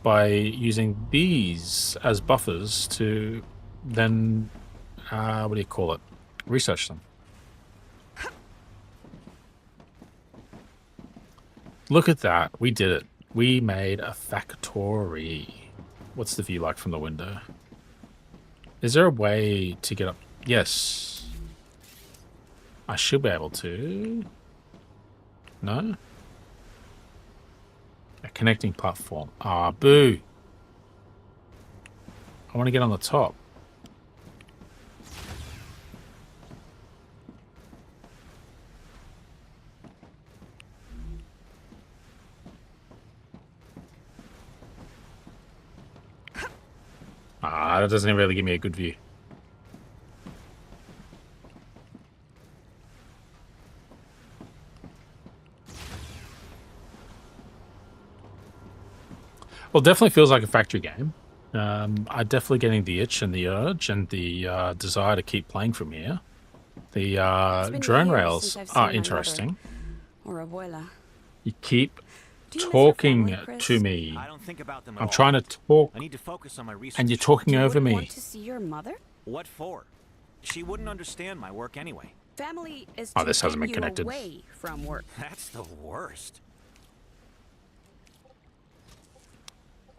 by using these as buffers to then... what do you call it? Research them. Look at that. We did it. We made a factory. What's the view like from the window? Is there a way to get up? Yes. I should be able to. No? A connecting platform. Ah, boo. I want to get on the top. Ah, that doesn't really give me a good view. Well, definitely feels like a factory game. I'm definitely getting the itch and the urge and the desire to keep playing from here. The drone rails are interesting. Or abuela. You keep Do you miss your talking family, Chris? to me. I don't think about them at I'm all. trying to talk, I need to focus on my research. and you're talking over Wouldn't me. want to see your mother? What for? She wouldn't understand my work anyway. Family is Oh, to this hasn't get been you connected. away from work. That's the worst.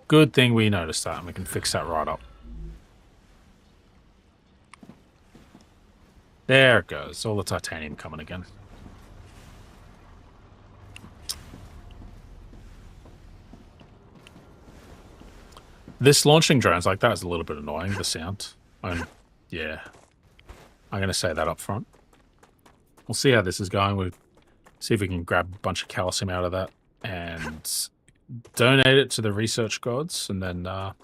Good thing we noticed that, and we can fix that right up. There it goes. All the titanium coming again. This launching drones like that is a little bit annoying, the sound. Yeah. I'm going to say that up front. We'll see how this is going. We'll see if we can grab a bunch of calcium out of that and donate it to the research gods, and then that'll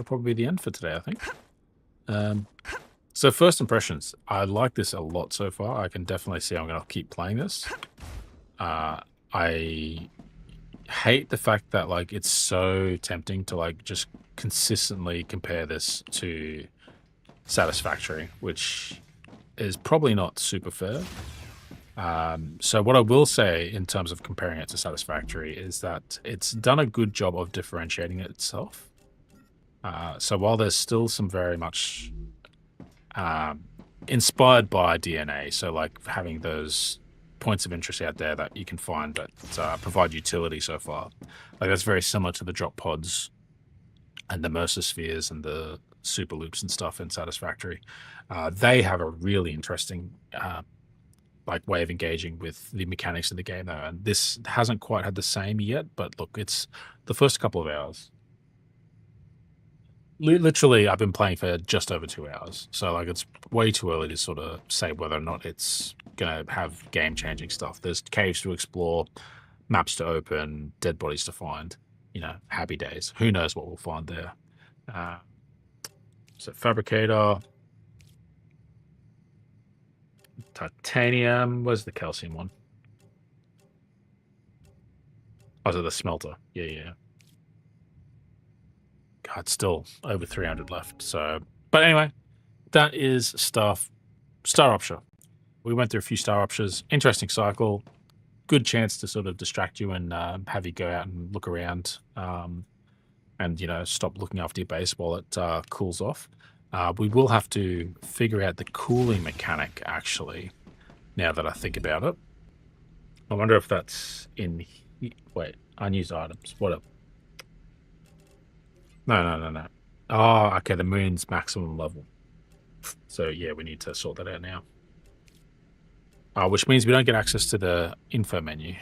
probably be the end for today, I think. So first impressions, I like this a lot so far. I can definitely see I'm going to keep playing this. I hate the fact that like it's so tempting to like just consistently compare this to Satisfactory, which is probably not super fair. So what I will say in terms of comparing it to Satisfactory is that it's done a good job of differentiating itself. So while there's still some very much inspired by DNA, so like having those points of interest out there that you can find that provide utility so far, like that's very similar to the drop pods and the Mercer spheres and the super loops and stuff in Satisfactory. They have a really interesting like way of engaging with the mechanics of the game though, and this hasn't quite had the same yet. But look, it's the first couple of hours. Literally, I've been playing for just over 2 hours, so like it's way too early to sort of say whether or not it's gonna have game-changing stuff. There's caves to explore, maps to open, dead bodies to find. You know, happy days. Who knows what we'll find there? So fabricator, titanium. Where's the calcium one? Oh, is it the smelter? Yeah. God, still over 300 left. So, but anyway, that is Star Rupture. We went through a few Star Ruptures. Interesting cycle. Good chance to sort of distract you and have you go out and look around and, you know, stop looking after your base while it cools off. We will have to figure out the cooling mechanic, actually, now that I think about it. I wonder if that's in... Wait, unused items. What up? No. Oh, okay, the moon's maximum level. So, yeah, we need to sort that out now. Which means we don't get access to the info menu.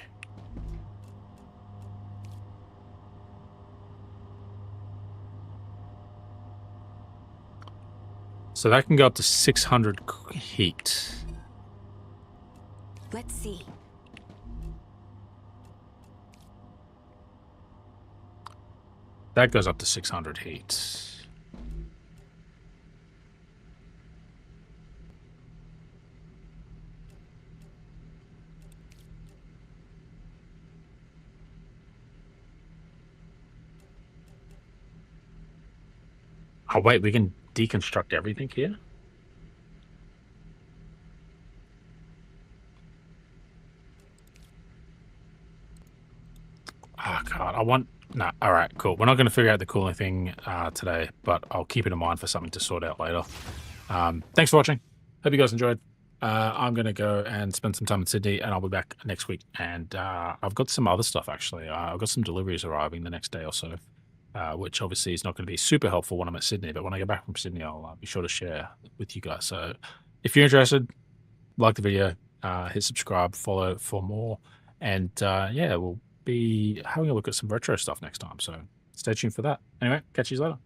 So that can go up to 600 heat. Let's see. That goes up to 600 heat. Oh, wait, we can deconstruct everything here? Oh, God, I want... No, all right, cool. We're not going to figure out the cooling thing today, but I'll keep it in mind for something to sort out later. Thanks for watching. Hope you guys enjoyed. I'm going to go and spend some time in Sydney, and I'll be back next week. And I've got some other stuff, actually. I've got some deliveries arriving the next day or so, which obviously is not going to be super helpful when I'm at Sydney. But when I get back from Sydney, I'll be sure to share with you guys. So if you're interested, like the video, hit subscribe, follow for more. And yeah, we'll be having a look at some retro stuff next time. So stay tuned for that. Anyway, catch you later.